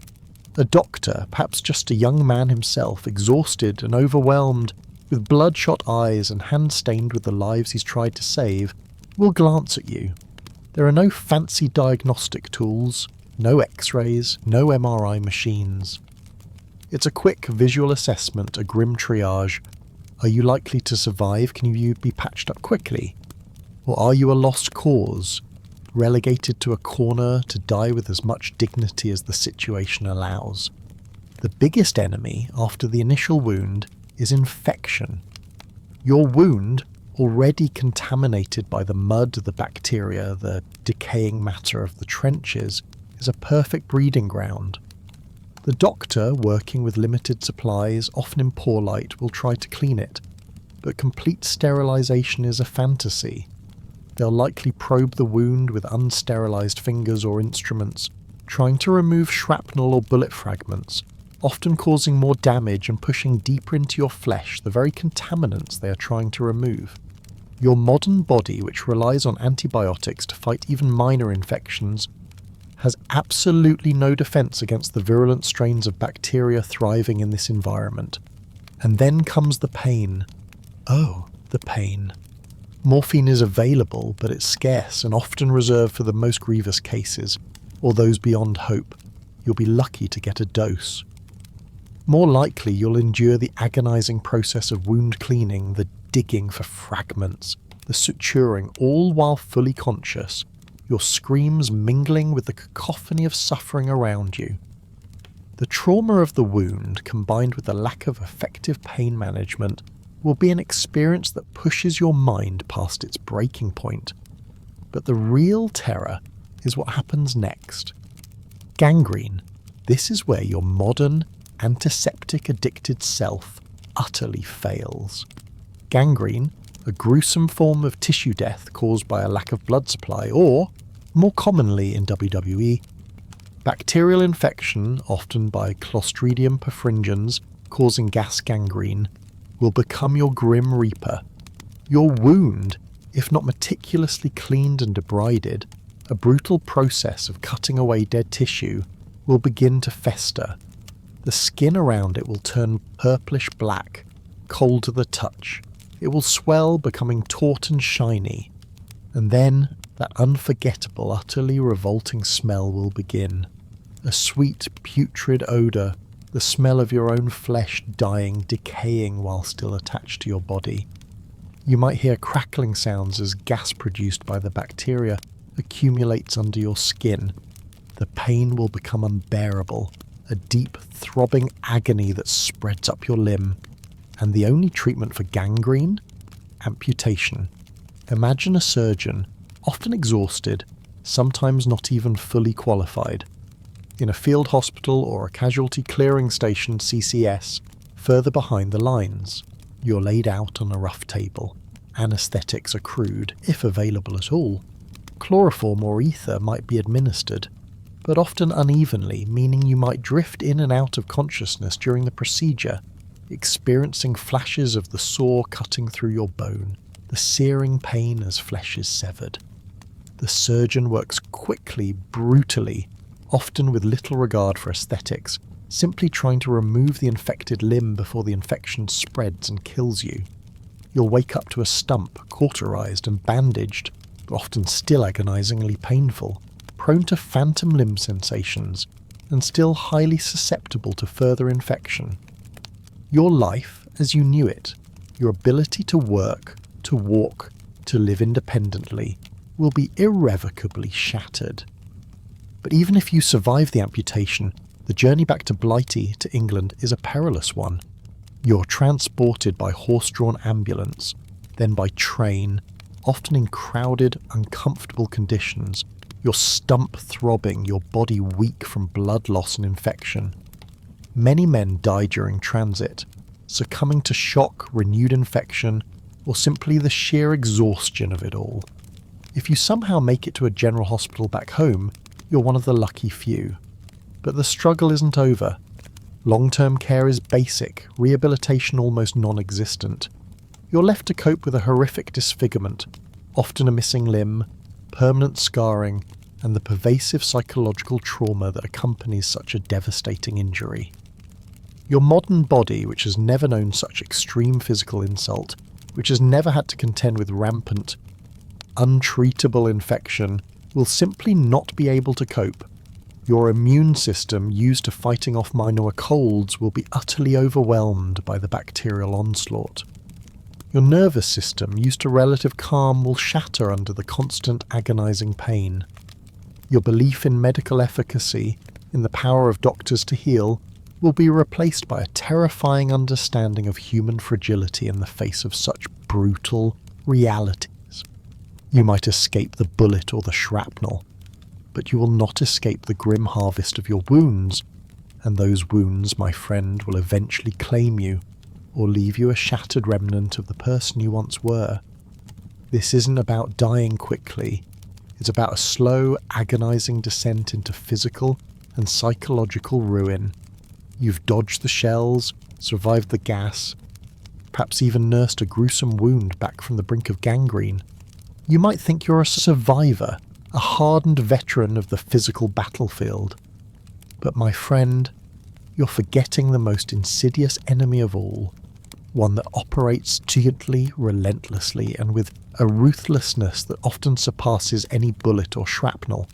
A doctor, perhaps just a young man himself, exhausted and overwhelmed, with bloodshot eyes and hands stained with the lives he's tried to save, will glance at you. There are no fancy diagnostic tools, no X-rays, no MRI machines. It's a quick visual assessment, a grim triage. Are you likely to survive? Can you be patched up quickly? Or are you a lost cause, relegated to a corner to die with as much dignity as the situation allows? The biggest enemy after the initial wound is infection. Your wound, already contaminated by the mud, the bacteria, the decaying matter of the trenches, is a perfect breeding ground. The doctor, working with limited supplies, often in poor light, will try to clean it, but complete sterilisation is a fantasy. They'll likely probe the wound with unsterilised fingers or instruments, trying to remove shrapnel or bullet fragments, often causing more damage and pushing deeper into your flesh the very contaminants they are trying to remove. Your modern body, which relies on antibiotics to fight even minor infections, has absolutely no defence against the virulent strains of bacteria thriving in this environment. And then comes the pain. Oh, the pain. Morphine is available, but it's scarce and often reserved for the most grievous cases, or those beyond hope. You'll be lucky to get a dose. More likely you'll endure the agonising process of wound cleaning, the digging for fragments, the suturing, all while fully conscious, your screams mingling with the cacophony of suffering around you. The trauma of the wound, combined with the lack of effective pain management, will be an experience that pushes your mind past its breaking point. But the real terror is what happens next. Gangrene. This is where your modern, antiseptic-addicted self utterly fails. Gangrene, a gruesome form of tissue death caused by a lack of blood supply, or, more commonly in WWE, bacterial infection, often by Clostridium perfringens, causing gas gangrene, will become your grim reaper. Your wound, if not meticulously cleaned and debrided, a brutal process of cutting away dead tissue, will begin to fester. The skin around it will turn purplish black, cold to the touch. It will swell, becoming taut and shiny. And then that unforgettable, utterly revolting smell will begin. A sweet, putrid odour, the smell of your own flesh dying, decaying while still attached to your body. You might hear crackling sounds as gas produced by the bacteria accumulates under your skin. The pain will become unbearable, a deep, throbbing agony that spreads up your limb. And the only treatment for gangrene? Amputation. Imagine a surgeon, often exhausted, sometimes not even fully qualified, in a field hospital or a casualty clearing station CCS, further behind the lines. You're laid out on a rough table. Anaesthetics are crude, if available at all. Chloroform or ether might be administered, but often unevenly, meaning you might drift in and out of consciousness during the procedure, experiencing flashes of the saw cutting through your bone, the searing pain as flesh is severed. The surgeon works quickly, brutally, often with little regard for aesthetics, simply trying to remove the infected limb before the infection spreads and kills you. You'll wake up to a stump, cauterized and bandaged, but often still agonizingly painful, prone to phantom limb sensations, and still highly susceptible to further infection. Your life, as you knew it, your ability to work, to walk, to live independently, will be irrevocably shattered. But even if you survive the amputation, the journey back to Blighty, to England, is a perilous one. You're transported by horse-drawn ambulance, then by train, often in crowded, uncomfortable conditions, your stump throbbing, your body weak from blood loss and infection. Many men die during transit, succumbing to shock, renewed infection, or simply the sheer exhaustion of it all. If you somehow make it to a general hospital back home, you're one of the lucky few. But the struggle isn't over. Long-term care is basic, rehabilitation almost non-existent. You're left to cope with a horrific disfigurement, often a missing limb, permanent scarring, and the pervasive psychological trauma that accompanies such a devastating injury. Your modern body, which has never known such extreme physical insult, which has never had to contend with rampant, untreatable infection, will simply not be able to cope. Your immune system, used to fighting off minor colds, will be utterly overwhelmed by the bacterial onslaught. Your nervous system, used to relative calm, will shatter under the constant agonizing pain. Your belief in medical efficacy, in the power of doctors to heal, will be replaced by a terrifying understanding of human fragility in the face of such brutal realities. You might escape the bullet or the shrapnel, but you will not escape the grim harvest of your wounds, and those wounds, my friend, will eventually claim you, or leave you a shattered remnant of the person you once were. This isn't about dying quickly. It's about a slow, agonizing descent into physical and psychological ruin. You've dodged the shells, survived the gas, perhaps even nursed a gruesome wound back from the brink of gangrene. You might think you're a survivor, a hardened veteran of the physical battlefield. But my friend, you're forgetting the most insidious enemy of all, one that operates gently, relentlessly, and with a ruthlessness that often surpasses any bullet or shrapnel.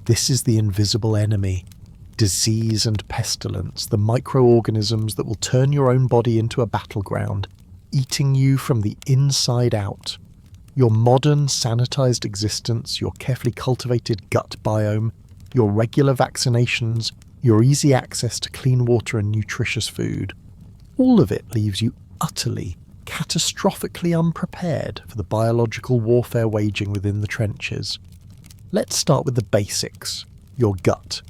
This is the invisible enemy, disease and pestilence, the microorganisms that will turn your own body into a battleground, eating you from the inside out. Your modern, sanitized existence, your carefully cultivated gut biome, your regular vaccinations, your easy access to clean water and nutritious food, all of it leaves you utterly, catastrophically unprepared for the biological warfare waging within the trenches. Let's start with the basics. Your gut.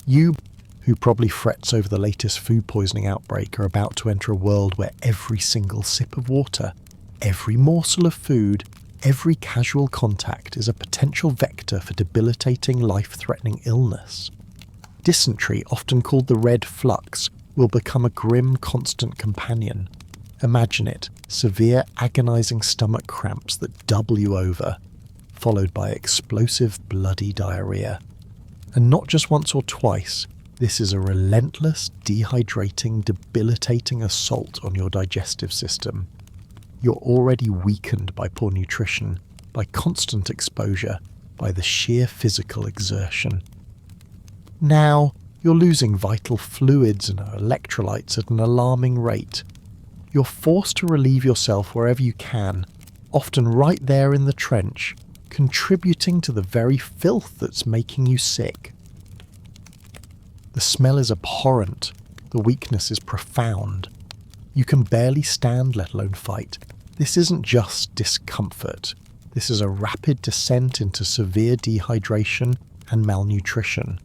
You, who probably frets over the latest food poisoning outbreak, are about to enter a world where every single sip of water, every morsel of food, every casual contact is a potential vector for debilitating, life-threatening illness. Dysentery, often called the red flux, will become a grim, constant companion. Imagine it, severe, agonizing stomach cramps that double you over, followed by explosive, bloody diarrhea. And not just once or twice, this is a relentless, dehydrating, debilitating assault on your digestive system. You're already weakened by poor nutrition, by constant exposure, by the sheer physical exertion. Now, you're losing vital fluids and electrolytes at an alarming rate. You're forced to relieve yourself wherever you can, often right there in the trench, contributing to the very filth that's making you sick. The smell is abhorrent, the weakness is profound. You can barely stand, let alone fight. This isn't just discomfort. This is a rapid descent into severe dehydration and malnutrition,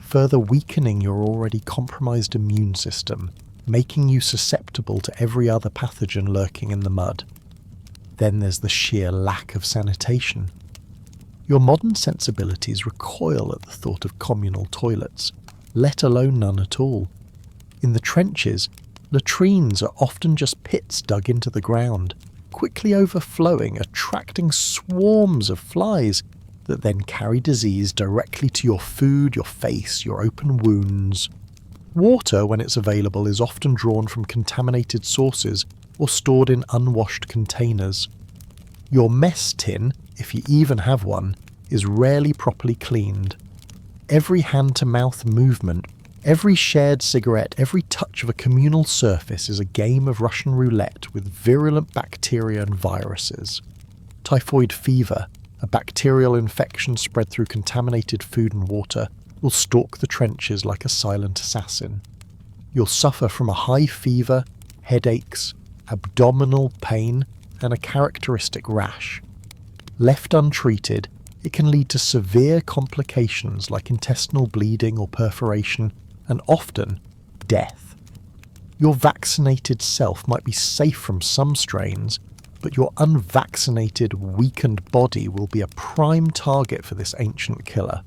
further weakening your already compromised immune system, making you susceptible to every other pathogen lurking in the mud. Then there's the sheer lack of sanitation. Your modern sensibilities recoil at the thought of communal toilets, let alone none at all. In the trenches, latrines are often just pits dug into the ground, quickly overflowing, attracting swarms of flies that then carry disease directly to your food, your face, your open wounds. Water, when it's available, is often drawn from contaminated sources or stored in unwashed containers. Your mess tin, if you even have one, is rarely properly cleaned. Every hand-to-mouth movement, every shared cigarette, every touch of a communal surface is a game of Russian roulette with virulent bacteria and viruses. Typhoid fever, a bacterial infection spread through contaminated food and water, will stalk the trenches like a silent assassin. You'll suffer from a high fever, headaches, abdominal pain, and a characteristic rash. Left untreated, It can lead to severe complications like intestinal bleeding or perforation, and often death. Your vaccinated self might be safe from some strains, but your unvaccinated, weakened body will be a prime target for this ancient killer.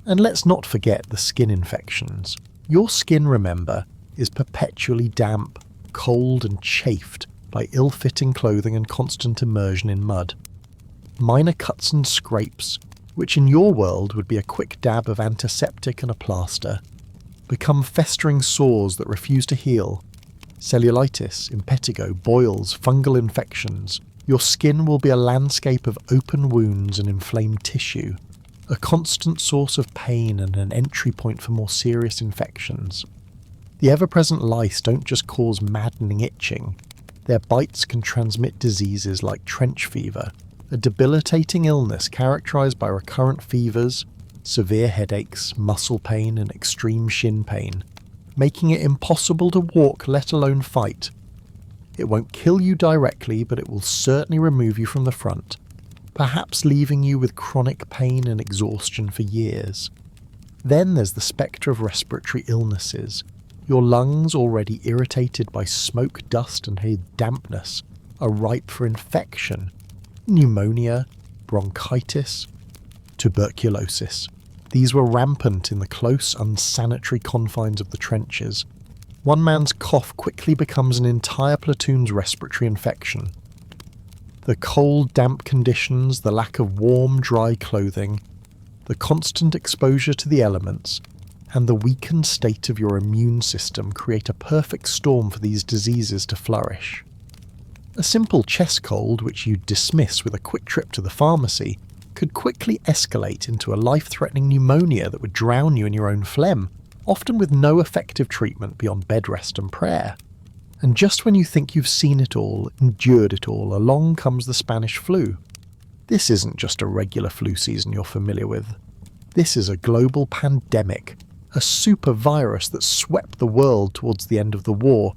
And let's not forget the skin infections. Your skin, remember, is perpetually damp, cold and chafed by ill-fitting clothing and constant immersion in mud. Minor cuts and scrapes, which in your world would be a quick dab of antiseptic and a plaster, become festering sores that refuse to heal. Cellulitis, impetigo, boils, fungal infections. Your skin will be a landscape of open wounds and inflamed tissue, a constant source of pain and an entry point for more serious infections. The ever-present lice don't just cause maddening itching. Their bites can transmit diseases like trench fever, a debilitating illness characterized by recurrent fevers, severe headaches, muscle pain, and extreme shin pain, making it impossible to walk, let alone fight. It won't kill you directly, but it will certainly remove you from the front, perhaps leaving you with chronic pain and exhaustion for years. Then there's the spectre of respiratory illnesses. Your lungs, already irritated by smoke, dust, and dampness, are ripe for infection. Pneumonia, bronchitis, tuberculosis. These were rampant in the close, unsanitary confines of the trenches. One man's cough quickly becomes an entire platoon's respiratory infection. The cold, damp conditions, the lack of warm, dry clothing, the constant exposure to the elements, and the weakened state of your immune system create a perfect storm for these diseases to flourish. A simple chest cold, which you dismiss with a quick trip to the pharmacy, could quickly escalate into a life-threatening pneumonia that would drown you in your own phlegm, often with no effective treatment beyond bed rest and prayer. And just when you think you've seen it all, endured it all, along comes the Spanish flu. This isn't just a regular flu season you're familiar with. This is a global pandemic, a super virus that swept the world towards the end of the war,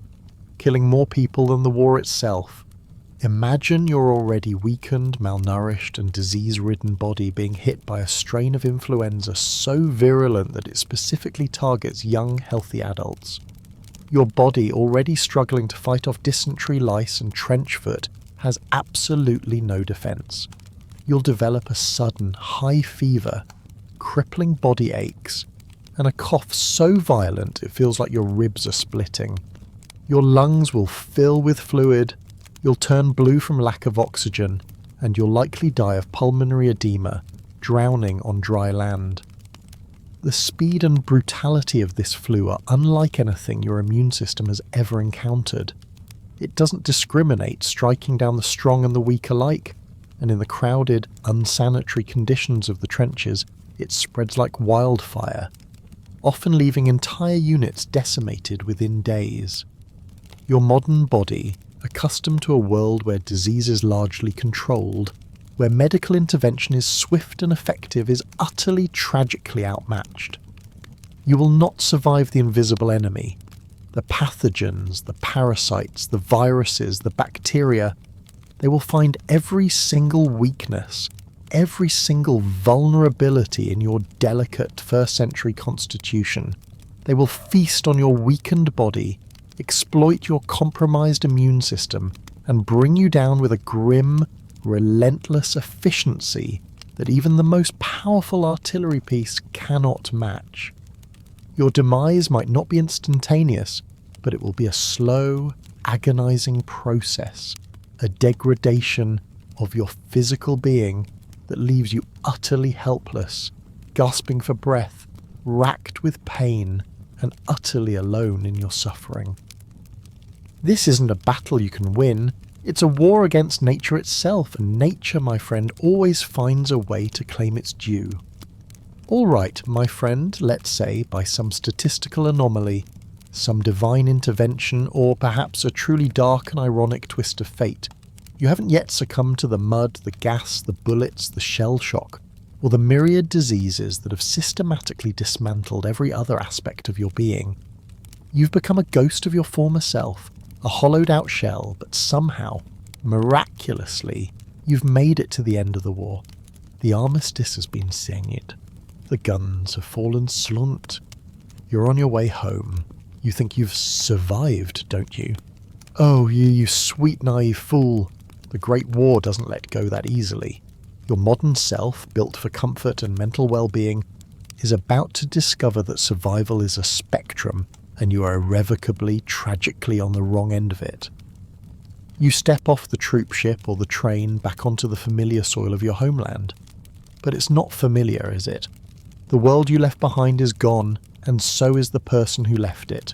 killing more people than the war itself. Imagine your already weakened, malnourished and disease-ridden body being hit by a strain of influenza so virulent that it specifically targets young, healthy adults. Your body, already struggling to fight off dysentery, lice and trench foot, has absolutely no defense. You'll develop a sudden, high fever, crippling body aches, and a cough so violent it feels like your ribs are splitting. Your lungs will fill with fluid, you'll turn blue from lack of oxygen, and you'll likely die of pulmonary edema, drowning on dry land. The speed and brutality of this flu are unlike anything your immune system has ever encountered. It doesn't discriminate, striking down the strong and the weak alike, and in the crowded, unsanitary conditions of the trenches, it spreads like wildfire, often leaving entire units decimated within days. Your modern body, accustomed to a world where disease is largely controlled, where medical intervention is swift and effective, is utterly tragically outmatched. You will not survive the invisible enemy. The pathogens, the parasites, the viruses, the bacteria, they will find every single weakness, every single vulnerability in your delicate first-century constitution. They will feast on your weakened body, exploit your compromised immune system, and bring you down with a grim, relentless efficiency that even the most powerful artillery piece cannot match. Your demise might not be instantaneous, but it will be a slow, agonizing process, a degradation of your physical being that leaves you utterly helpless, gasping for breath, racked with pain, and utterly alone in your suffering. This isn't a battle you can win, it's a war against nature itself, and nature, my friend, always finds a way to claim its due. Alright, my friend, let's say, by some statistical anomaly, some divine intervention, or perhaps a truly dark and ironic twist of fate, you haven't yet succumbed to the mud, the gas, the bullets, the shell shock, or the myriad diseases that have systematically dismantled every other aspect of your being. You've become a ghost of your former self, a hollowed-out shell, but somehow, miraculously, you've made it to the end of the war. The armistice has been signed. The guns have fallen slunt. You're on your way home. You think you've survived, don't you? Oh, you sweet naive fool. The Great War doesn't let go that easily. Your modern self, built for comfort and mental well-being, is about to discover that survival is a spectrum and you are irrevocably, tragically on the wrong end of it. You step off the troop ship or the train back onto the familiar soil of your homeland. But it's not familiar, is it? The world you left behind is gone, and so is the person who left it.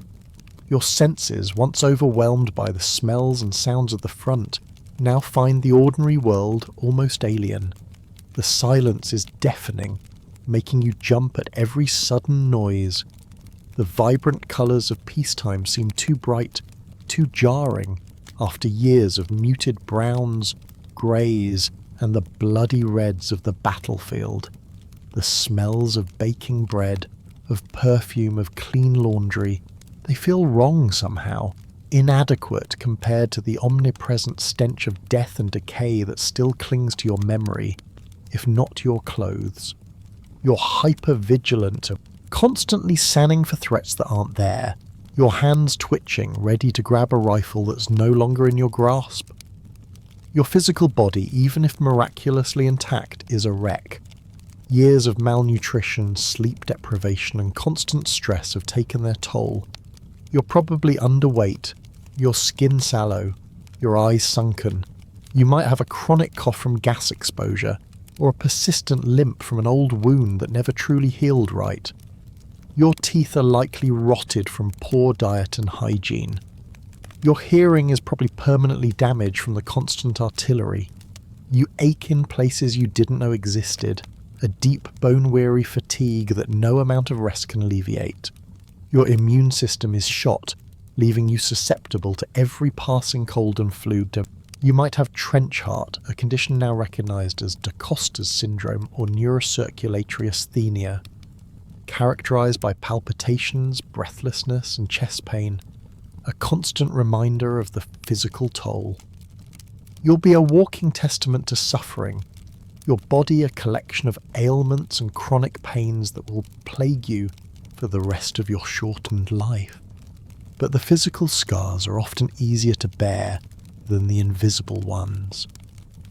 Your senses, once overwhelmed by the smells and sounds of the front, now find the ordinary world almost alien. The silence is deafening, making you jump at every sudden noise. The vibrant colours of peacetime seem too bright, too jarring, after years of muted browns, greys, and the bloody reds of the battlefield. The smells of baking bread, of perfume, of clean laundry, they feel wrong somehow, inadequate compared to the omnipresent stench of death and decay that still clings to your memory, if not your clothes. You're hyper-vigilant, constantly scanning for threats that aren't there, your hands twitching, ready to grab a rifle that's no longer in your grasp. Your physical body, even if miraculously intact, is a wreck. Years of malnutrition, sleep deprivation, and constant stress have taken their toll. You're probably underweight, your skin sallow, your eyes sunken. You might have a chronic cough from gas exposure, or a persistent limp from an old wound that never truly healed right. Your teeth are likely rotted from poor diet and hygiene. Your hearing is probably permanently damaged from the constant artillery. You ache in places you didn't know existed, a deep bone-weary fatigue that no amount of rest can alleviate. Your immune system is shot, leaving you susceptible to every passing cold and flu. You might have trench heart, a condition now recognised as Da Costa's syndrome or neurocirculatory asthenia, characterised by palpitations, breathlessness, and chest pain, a constant reminder of the physical toll. You'll be a walking testament to suffering, your body a collection of ailments and chronic pains that will plague you for the rest of your shortened life. But the physical scars are often easier to bear than the invisible ones.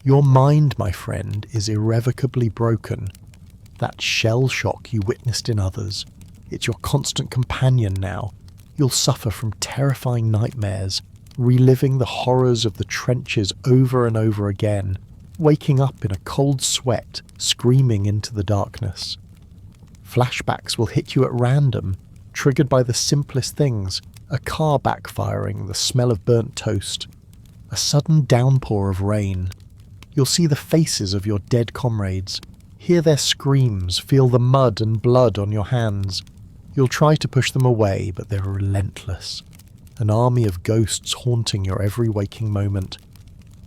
Your mind, my friend, is irrevocably broken. That shell shock you witnessed in others, it's your constant companion now. You'll suffer from terrifying nightmares, reliving the horrors of the trenches over and over again, waking up in a cold sweat, screaming into the darkness. Flashbacks will hit you at random, triggered by the simplest things: a car backfiring, the smell of burnt toast, a sudden downpour of rain. You'll see the faces of your dead comrades, hear their screams, feel the mud and blood on your hands. You'll try to push them away, but they're relentless. An army of ghosts haunting your every waking moment.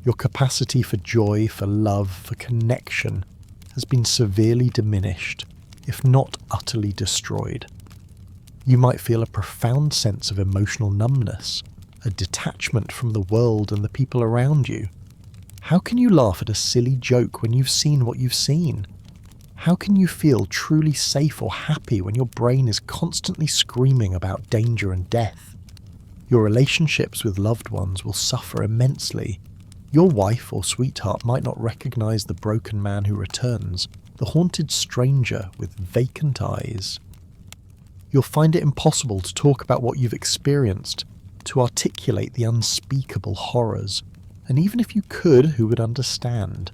Your capacity for joy, for love, for connection has been severely diminished, if not utterly destroyed. You might feel a profound sense of emotional numbness, a detachment from the world and the people around you. How can you laugh at a silly joke when you've seen what you've seen? How can you feel truly safe or happy when your brain is constantly screaming about danger and death? Your relationships with loved ones will suffer immensely. Your wife or sweetheart might not recognize the broken man who returns, the haunted stranger with vacant eyes. You'll find it impossible to talk about what you've experienced, to articulate the unspeakable horrors, and even if you could, who would understand?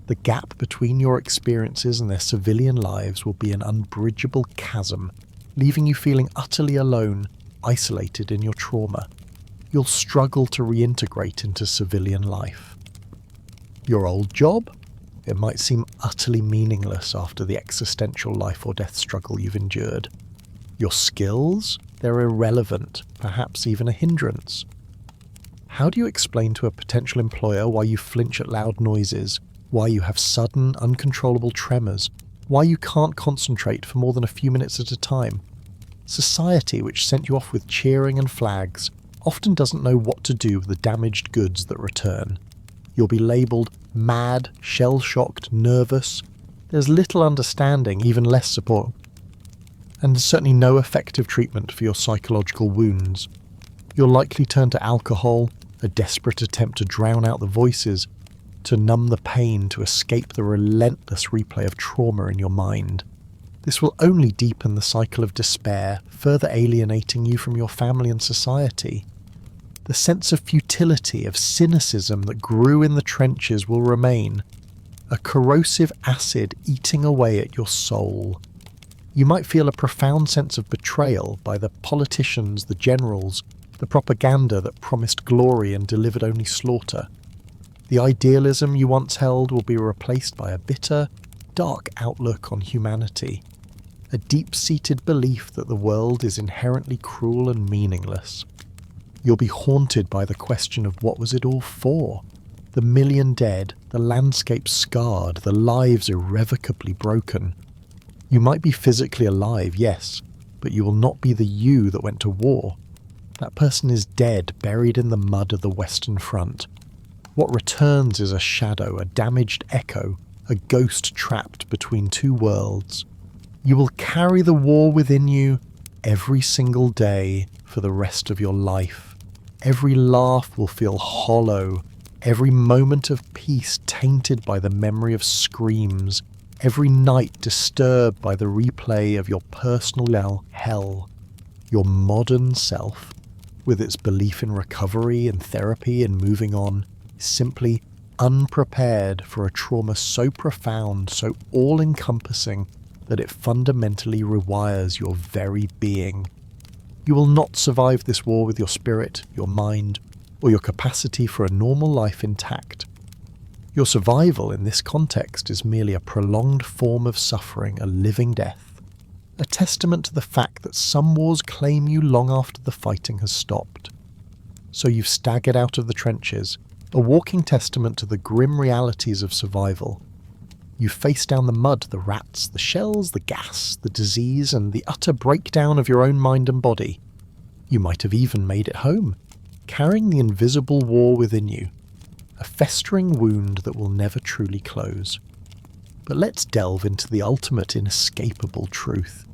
The gap between your experiences and their civilian lives will be an unbridgeable chasm, leaving you feeling utterly alone, isolated in your trauma. You'll struggle to reintegrate into civilian life. Your old job? It might seem utterly meaningless after the existential life or death struggle you've endured. Your skills? They're irrelevant, perhaps even a hindrance. How do you explain to a potential employer why you flinch at loud noises, why you have sudden, uncontrollable tremors, why you can't concentrate for more than a few minutes at a time? Society, which sent you off with cheering and flags, often doesn't know what to do with the damaged goods that return. You'll be labelled mad, shell-shocked, nervous. There's little understanding, even less support, and there's certainly no effective treatment for your psychological wounds. You'll likely turn to alcohol, a desperate attempt to drown out the voices, to numb the pain, to escape the relentless replay of trauma in your mind. This will only deepen the cycle of despair, further alienating you from your family and society. The sense of futility, of cynicism that grew in the trenches will remain, a corrosive acid eating away at your soul. You might feel a profound sense of betrayal by the politicians, the generals, the propaganda that promised glory and delivered only slaughter. The idealism you once held will be replaced by a bitter, dark outlook on humanity, a deep-seated belief that the world is inherently cruel and meaningless. You'll be haunted by the question of what was it all for? The million dead, the landscape scarred, the lives irrevocably broken. You might be physically alive, yes, but you will not be the you that went to war. That person is dead, buried in the mud of the Western Front. What returns is a shadow, a damaged echo, a ghost trapped between two worlds. You will carry the war within you every single day for the rest of your life. Every laugh will feel hollow, every moment of peace tainted by the memory of screams, every night disturbed by the replay of your personal hell. Your modern self, with its belief in recovery and therapy and moving on, is simply unprepared for a trauma so profound, so all-encompassing, that it fundamentally rewires your very being. You will not survive this war with your spirit, your mind, or your capacity for a normal life intact. Your survival in this context is merely a prolonged form of suffering, a living death, a testament to the fact that some wars claim you long after the fighting has stopped. So you've staggered out of the trenches, a walking testament to the grim realities of survival. You face down the mud, the rats, the shells, the gas, the disease, and the utter breakdown of your own mind and body. You might have even made it home, carrying the invisible war within you, a festering wound that will never truly close. But let's delve into the ultimate inescapable truth.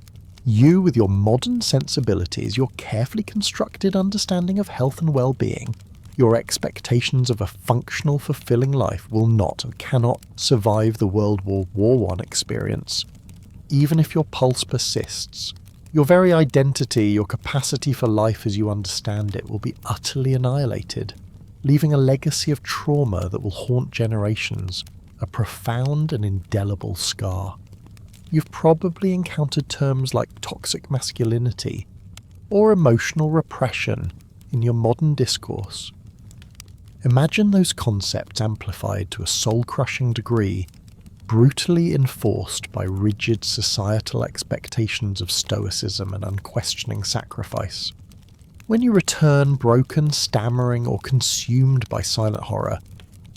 You, with your modern sensibilities, your carefully constructed understanding of health and well-being, your expectations of a functional, fulfilling life will not and cannot survive the World War I experience. Even if your pulse persists, your very identity, your capacity for life as you understand it will be utterly annihilated, leaving a legacy of trauma that will haunt generations, a profound and indelible scar. You've probably encountered terms like toxic masculinity or emotional repression in your modern discourse. Imagine those concepts amplified to a soul-crushing degree, brutally enforced by rigid societal expectations of stoicism and unquestioning sacrifice. When you return broken, stammering, or consumed by silent horror,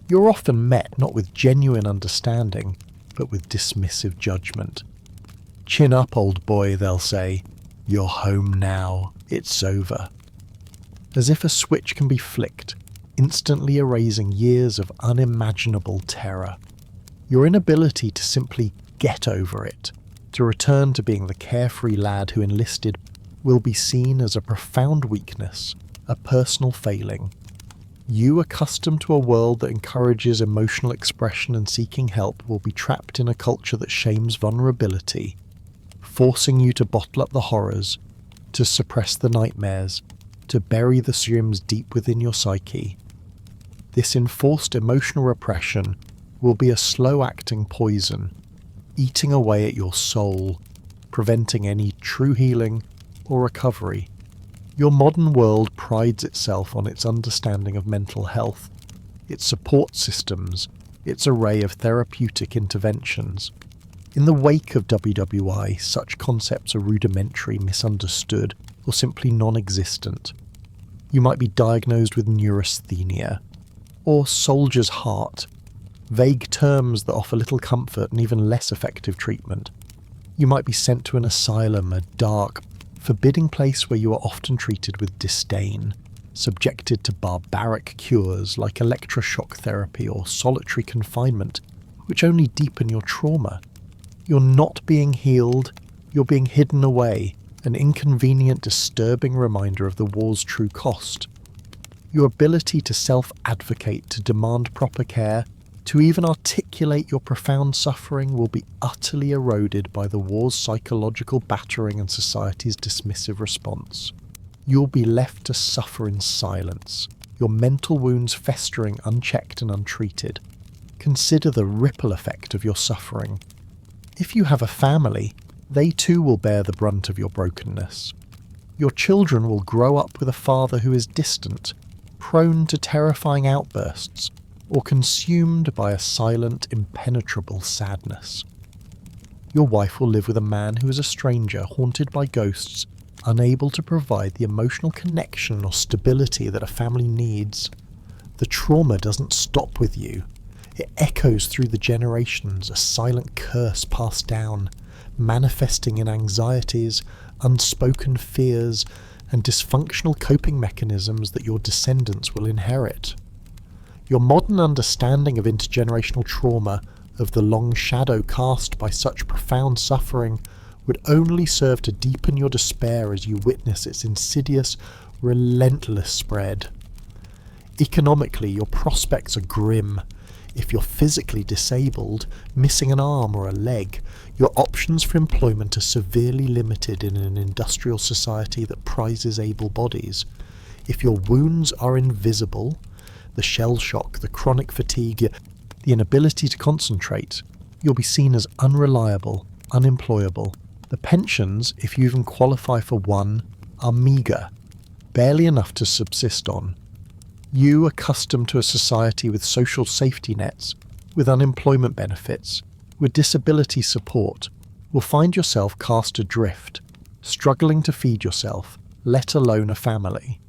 you're often met not with genuine understanding, but with dismissive judgment. "Chin up, old boy," they'll say. "You're home now. It's over." As if a switch can be flicked, instantly erasing years of unimaginable terror. Your inability to simply get over it, to return to being the carefree lad who enlisted, will be seen as a profound weakness, a personal failing. You, accustomed to a world that encourages emotional expression and seeking help, will be trapped in a culture that shames vulnerability, forcing you to bottle up the horrors, to suppress the nightmares, to bury the sins deep within your psyche. This enforced emotional repression will be a slow-acting poison, eating away at your soul, preventing any true healing or recovery. Your modern world prides itself on its understanding of mental health, its support systems, its array of therapeutic interventions. In the wake of WWI, such concepts are rudimentary, misunderstood, or simply non-existent. You might be diagnosed with neurasthenia, or soldier's heart, vague terms that offer little comfort and even less effective treatment. You might be sent to an asylum, a dark, forbidding place where you are often treated with disdain, subjected to barbaric cures like electroshock therapy or solitary confinement, which only deepen your trauma. You're not being healed, you're being hidden away, an inconvenient, disturbing reminder of the war's true cost. Your ability to self-advocate, to demand proper care, to even articulate your profound suffering will be utterly eroded by the war's psychological battering and society's dismissive response. You'll be left to suffer in silence, your mental wounds festering unchecked and untreated. Consider the ripple effect of your suffering. If you have a family, they too will bear the brunt of your brokenness. Your children will grow up with a father who is distant, prone to terrifying outbursts, or consumed by a silent, impenetrable sadness. Your wife will live with a man who is a stranger, haunted by ghosts, unable to provide the emotional connection or stability that a family needs. The trauma doesn't stop with you. It echoes through the generations, a silent curse passed down, manifesting in anxieties, unspoken fears, and dysfunctional coping mechanisms that your descendants will inherit. Your modern understanding of intergenerational trauma, of the long shadow cast by such profound suffering, would only serve to deepen your despair as you witness its insidious, relentless spread. Economically, your prospects are grim. If you're physically disabled, missing an arm or a leg, your options for employment are severely limited in an industrial society that prizes able bodies. If your wounds are invisible, the shell shock, the chronic fatigue, the inability to concentrate, you'll be seen as unreliable, unemployable. The pensions, if you even qualify for one, are meagre, barely enough to subsist on. You, accustomed to a society with social safety nets, with unemployment benefits, with disability support, will find yourself cast adrift, struggling to feed yourself, let alone a family.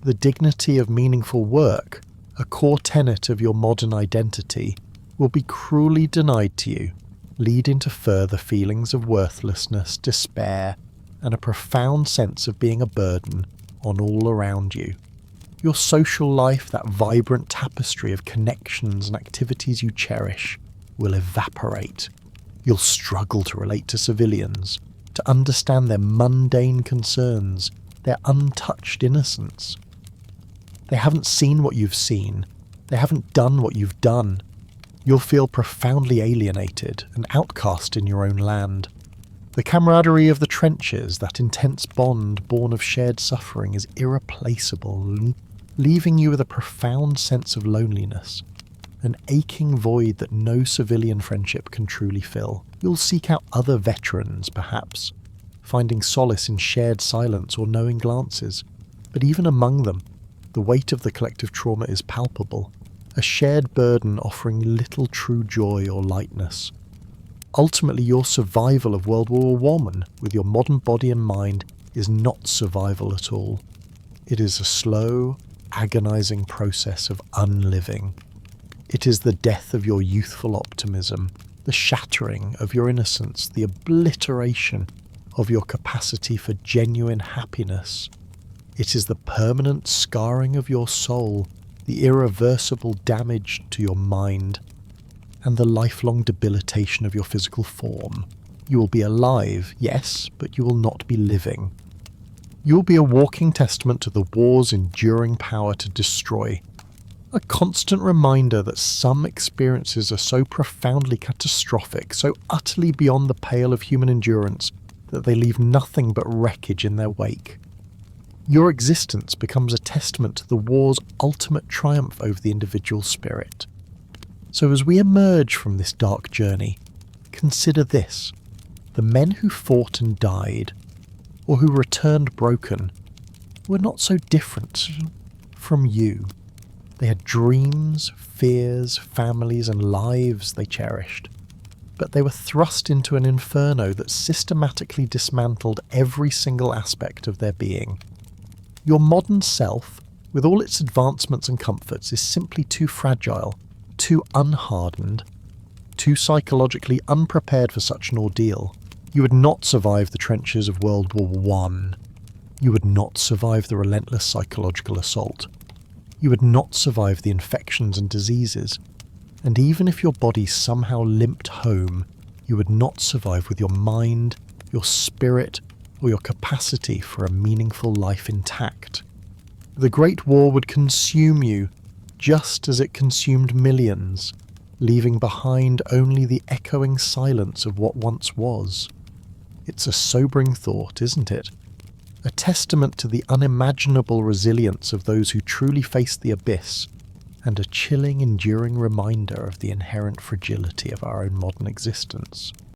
The dignity of meaningful work, a core tenet of your modern identity, will be cruelly denied to you, leading to further feelings of worthlessness, despair, and a profound sense of being a burden on all around you. Your social life, that vibrant tapestry of connections and activities you cherish, will evaporate. You'll struggle to relate to civilians, to understand their mundane concerns, their untouched innocence. They haven't seen what you've seen. They haven't done what you've done. You'll feel profoundly alienated, an outcast in your own land. The camaraderie of the trenches, that intense bond born of shared suffering, is irreplaceable, leaving you with a profound sense of loneliness, an aching void that no civilian friendship can truly fill. You'll seek out other veterans, perhaps, finding solace in shared silence or knowing glances. But even among them, the weight of the collective trauma is palpable, a shared burden offering little true joy or lightness. Ultimately, your survival of World War I, with your modern body and mind, is not survival at all. It is a slow, agonizing process of unliving. It is the death of your youthful optimism, the shattering of your innocence, the obliteration of your capacity for genuine happiness. It is the permanent scarring of your soul, the irreversible damage to your mind, and the lifelong debilitation of your physical form. You will be alive, yes, but you will not be living. You will be a walking testament to the war's enduring power to destroy. A constant reminder that some experiences are so profoundly catastrophic, so utterly beyond the pale of human endurance, that they leave nothing but wreckage in their wake. Your existence becomes a testament to the war's ultimate triumph over the individual spirit. So as we emerge from this dark journey, consider this. The men who fought and died, or who returned broken, were not so different from you. They had dreams, fears, families, and lives they cherished. But they were thrust into an inferno that systematically dismantled every single aspect of their being. Your modern self, with all its advancements and comforts, is simply too fragile, too unhardened, too psychologically unprepared for such an ordeal. You would not survive the trenches of World War I. You would not survive the relentless psychological assault. You would not survive the infections and diseases. And even if your body somehow limped home, you would not survive with your mind, your spirit, or your capacity for a meaningful life intact. The Great War would consume you, just as it consumed millions, leaving behind only the echoing silence of what once was. It's a sobering thought, isn't it? A testament to the unimaginable resilience of those who truly faced the abyss, and a chilling, enduring reminder of the inherent fragility of our own modern existence.